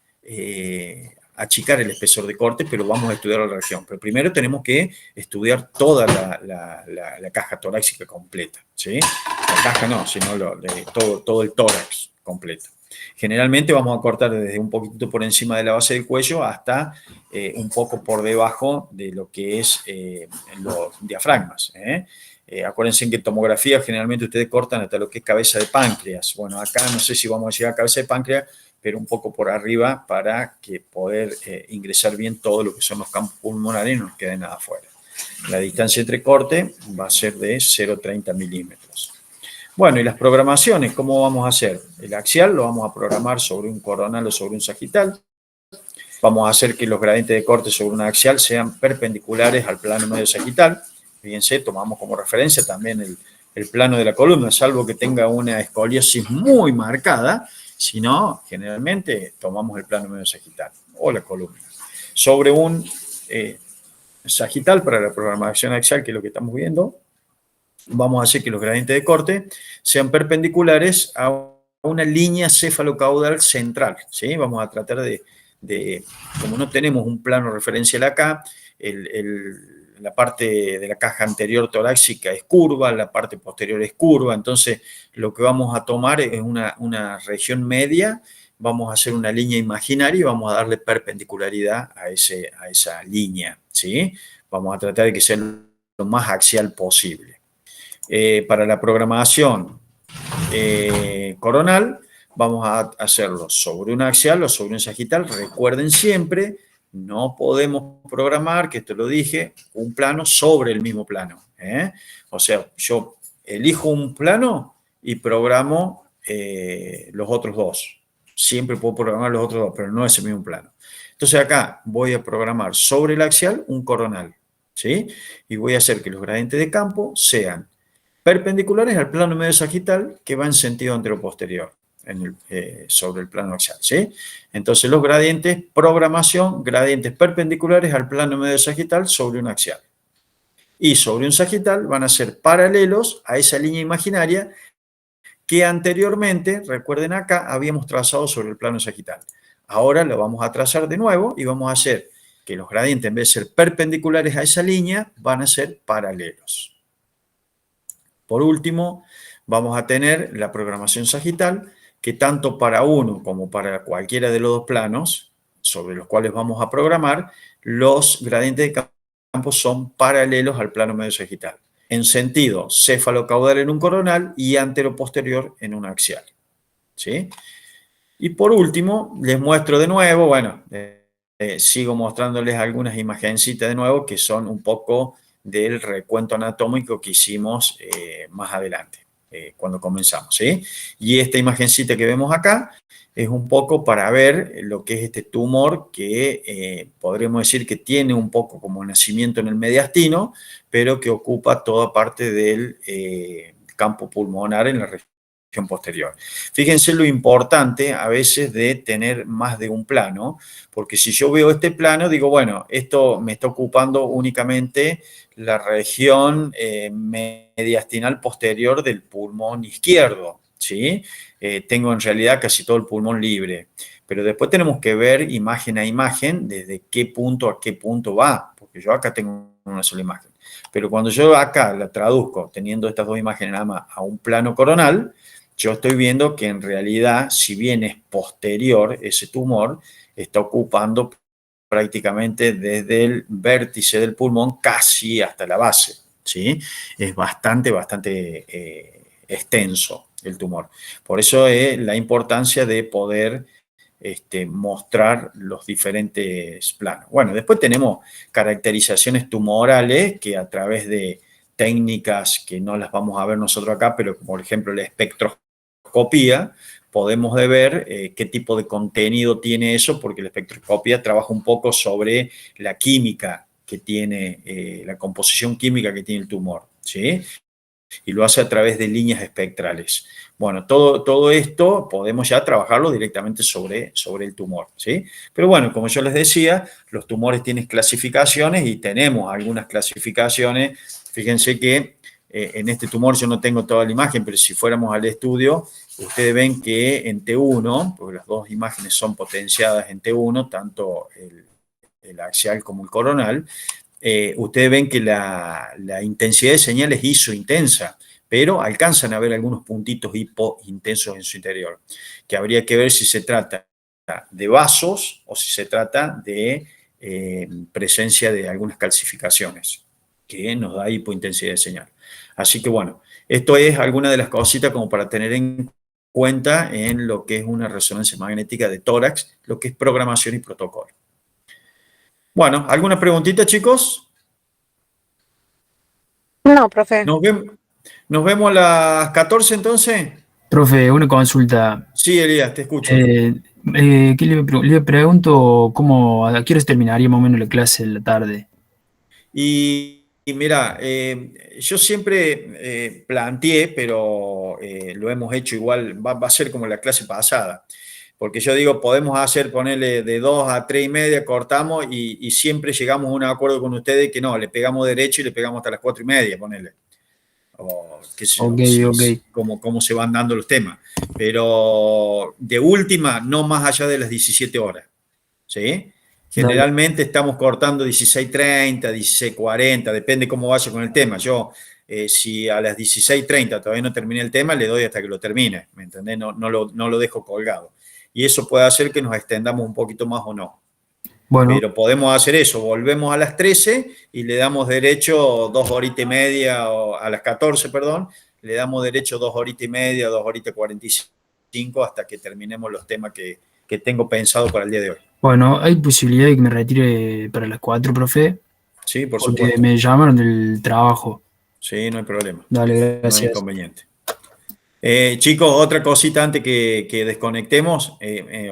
achicar el espesor de corte, pero vamos a estudiar la región. Pero primero tenemos que estudiar toda la caja torácica completa, ¿sí? La caja no, sino todo el tórax completo. Generalmente vamos a cortar desde un poquito por encima de la base del cuello hasta un poco por debajo de lo que es los diafragmas. Acuérdense que en tomografía generalmente ustedes cortan hasta lo que es cabeza de páncreas. Bueno, acá no sé si vamos a llegar a cabeza de páncreas, pero un poco por arriba para que poder ingresar bien todo lo que son los campos pulmonares y no nos quede nada afuera. La distancia entre corte va a ser de 0,30 milímetros. Bueno, y las programaciones, ¿cómo vamos a hacer? El axial lo vamos a programar sobre un coronal o sobre un sagital. Vamos a hacer que los gradientes de corte sobre un axial sean perpendiculares al plano medio sagital. Fíjense, tomamos como referencia también el plano de la columna, salvo que tenga una escoliosis muy marcada. Si no, generalmente tomamos el plano medio sagital o la columna. Sobre un sagital para la programación axial, que es lo que estamos viendo, vamos a hacer que los gradientes de corte sean perpendiculares a una línea cefalocaudal central, ¿sí? Vamos a tratar como no tenemos un plano referencial acá, la parte de la caja anterior torácica es curva, la parte posterior es curva, entonces lo que vamos a tomar es una región media, vamos a hacer una línea imaginaria y vamos a darle perpendicularidad a esa línea, ¿sí? Vamos a tratar de que sea lo más axial posible. Para la programación coronal, vamos a hacerlo sobre un axial o sobre un sagital. Recuerden siempre, no podemos programar, que esto lo dije, un plano sobre el mismo plano. O sea, yo elijo un plano y programo los otros dos. Siempre puedo programar los otros dos, pero no es el mismo plano. Entonces acá voy a programar sobre el axial un coronal, ¿sí? Y voy a hacer que los gradientes de campo sean perpendiculares al plano medio sagital que va en sentido anteroposterior sobre el plano axial, ¿sí? Entonces los gradientes, programación, gradientes perpendiculares al plano medio sagital sobre un axial. Y sobre un sagital van a ser paralelos a esa línea imaginaria que anteriormente, recuerden acá, habíamos trazado sobre el plano sagital. Ahora lo vamos a trazar de nuevo y vamos a hacer que los gradientes, en vez de ser perpendiculares a esa línea, van a ser paralelos. Por último, vamos a tener la programación sagital, que tanto para uno como para cualquiera de los dos planos sobre los cuales vamos a programar, los gradientes de campo son paralelos al plano medio sagital, en sentido cefalocaudal en un coronal y anteroposterior en un axial, ¿sí? Y por último, les muestro de nuevo, bueno, sigo mostrándoles algunas imagencitas de nuevo que son un poco del recuento anatómico que hicimos más adelante, cuando comenzamos, ¿sí? Y esta imagencita que vemos acá es un poco para ver lo que es este tumor que podríamos decir que tiene un poco como nacimiento en el mediastino, pero que ocupa toda parte del campo pulmonar en la región posterior. Fíjense lo importante a veces de tener más de un plano, porque si yo veo este plano, digo, bueno, esto me está ocupando únicamente la región mediastinal posterior del pulmón izquierdo, ¿sí? Tengo en realidad casi todo el pulmón libre, pero después tenemos que ver imagen a imagen desde qué punto a qué punto va, porque yo acá tengo una sola imagen. Pero cuando yo acá la traduzco teniendo estas dos imágenes nada más a un plano coronal, yo estoy viendo que en realidad, si bien es posterior, ese tumor está ocupando prácticamente desde el vértice del pulmón casi hasta la base, ¿sí? Es bastante extenso el tumor. Por eso es la importancia de poder mostrar los diferentes planos. Bueno, después tenemos caracterizaciones tumorales que a través de técnicas que no las vamos a ver nosotros acá, pero por ejemplo la espectroscopía, podemos ver qué tipo de contenido tiene eso, porque la espectroscopía trabaja un poco sobre la química que tiene, la composición química que tiene el tumor, ¿sí? Y lo hace a través de líneas espectrales. Bueno, todo esto podemos ya trabajarlo directamente sobre el tumor, ¿sí? Pero bueno, como yo les decía, los tumores tienen clasificaciones y tenemos algunas clasificaciones. Fíjense que en este tumor yo no tengo toda la imagen, pero si fuéramos al estudio, ustedes ven que en T1, porque las dos imágenes son potenciadas en T1, tanto el axial como el coronal, ustedes ven que la intensidad de señal es isointensa, pero alcanzan a ver algunos puntitos hipointensos en su interior, que habría que ver si se trata de vasos o si se trata de presencia de algunas calcificaciones, que nos da hipointensidad de señal. Así que bueno, esto es alguna de las cositas como para tener en cuenta en lo que es una resonancia magnética de tórax, lo que es programación y protocolo. Bueno, ¿alguna preguntita, chicos?
No, profe.
Nos vemos a las 14 entonces.
Profe, una consulta.
Sí, Elías, te escucho.
¿Qué le pregunto a qué hora terminaría más o menos la clase de la tarde?
Y mira, yo siempre planteé, pero lo hemos hecho igual, va a ser como la clase pasada. Porque yo digo, podemos ponerle de 2 a 3 y media, cortamos y siempre llegamos a un acuerdo con ustedes que no, le pegamos derecho y le pegamos hasta las 4 y media, ponerle. O qué sé yo, cómo se van dando los temas. Pero de última, no más allá de las 17 horas. ¿Sí? Generalmente estamos cortando 16:30, 16:40, depende cómo vaya con el tema. Yo, si a las 16:30 todavía no terminé el tema, le doy hasta que lo termine, ¿me entendés? No lo dejo colgado. Y eso puede hacer que nos extendamos un poquito más o no. Bueno. Pero podemos hacer eso, volvemos a las 13 y le damos derecho 2 horitas y media, o a las 14, perdón, le damos derecho 2 horitas y media, 2 horitas y 45 hasta que terminemos los temas que tengo pensado para el día de hoy.
Bueno, ¿hay posibilidad de que me retire para las 4, profe?
Sí, por
Porque
supuesto.
me llamaron del trabajo.
Sí, no hay problema.
Dale, gracias.
No hay inconveniente. Chicos, otra cosita antes que desconectemos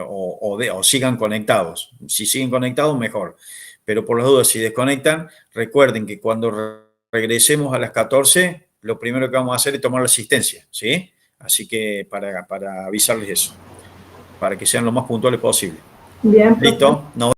o sigan conectados. Si siguen conectados, mejor. Pero por las dudas, si desconectan, recuerden que cuando regresemos a las 14, lo primero que vamos a hacer es tomar la asistencia, ¿sí? Así que para avisarles eso, para que sean lo más puntuales posible.
Bien,
¿Listo? Nos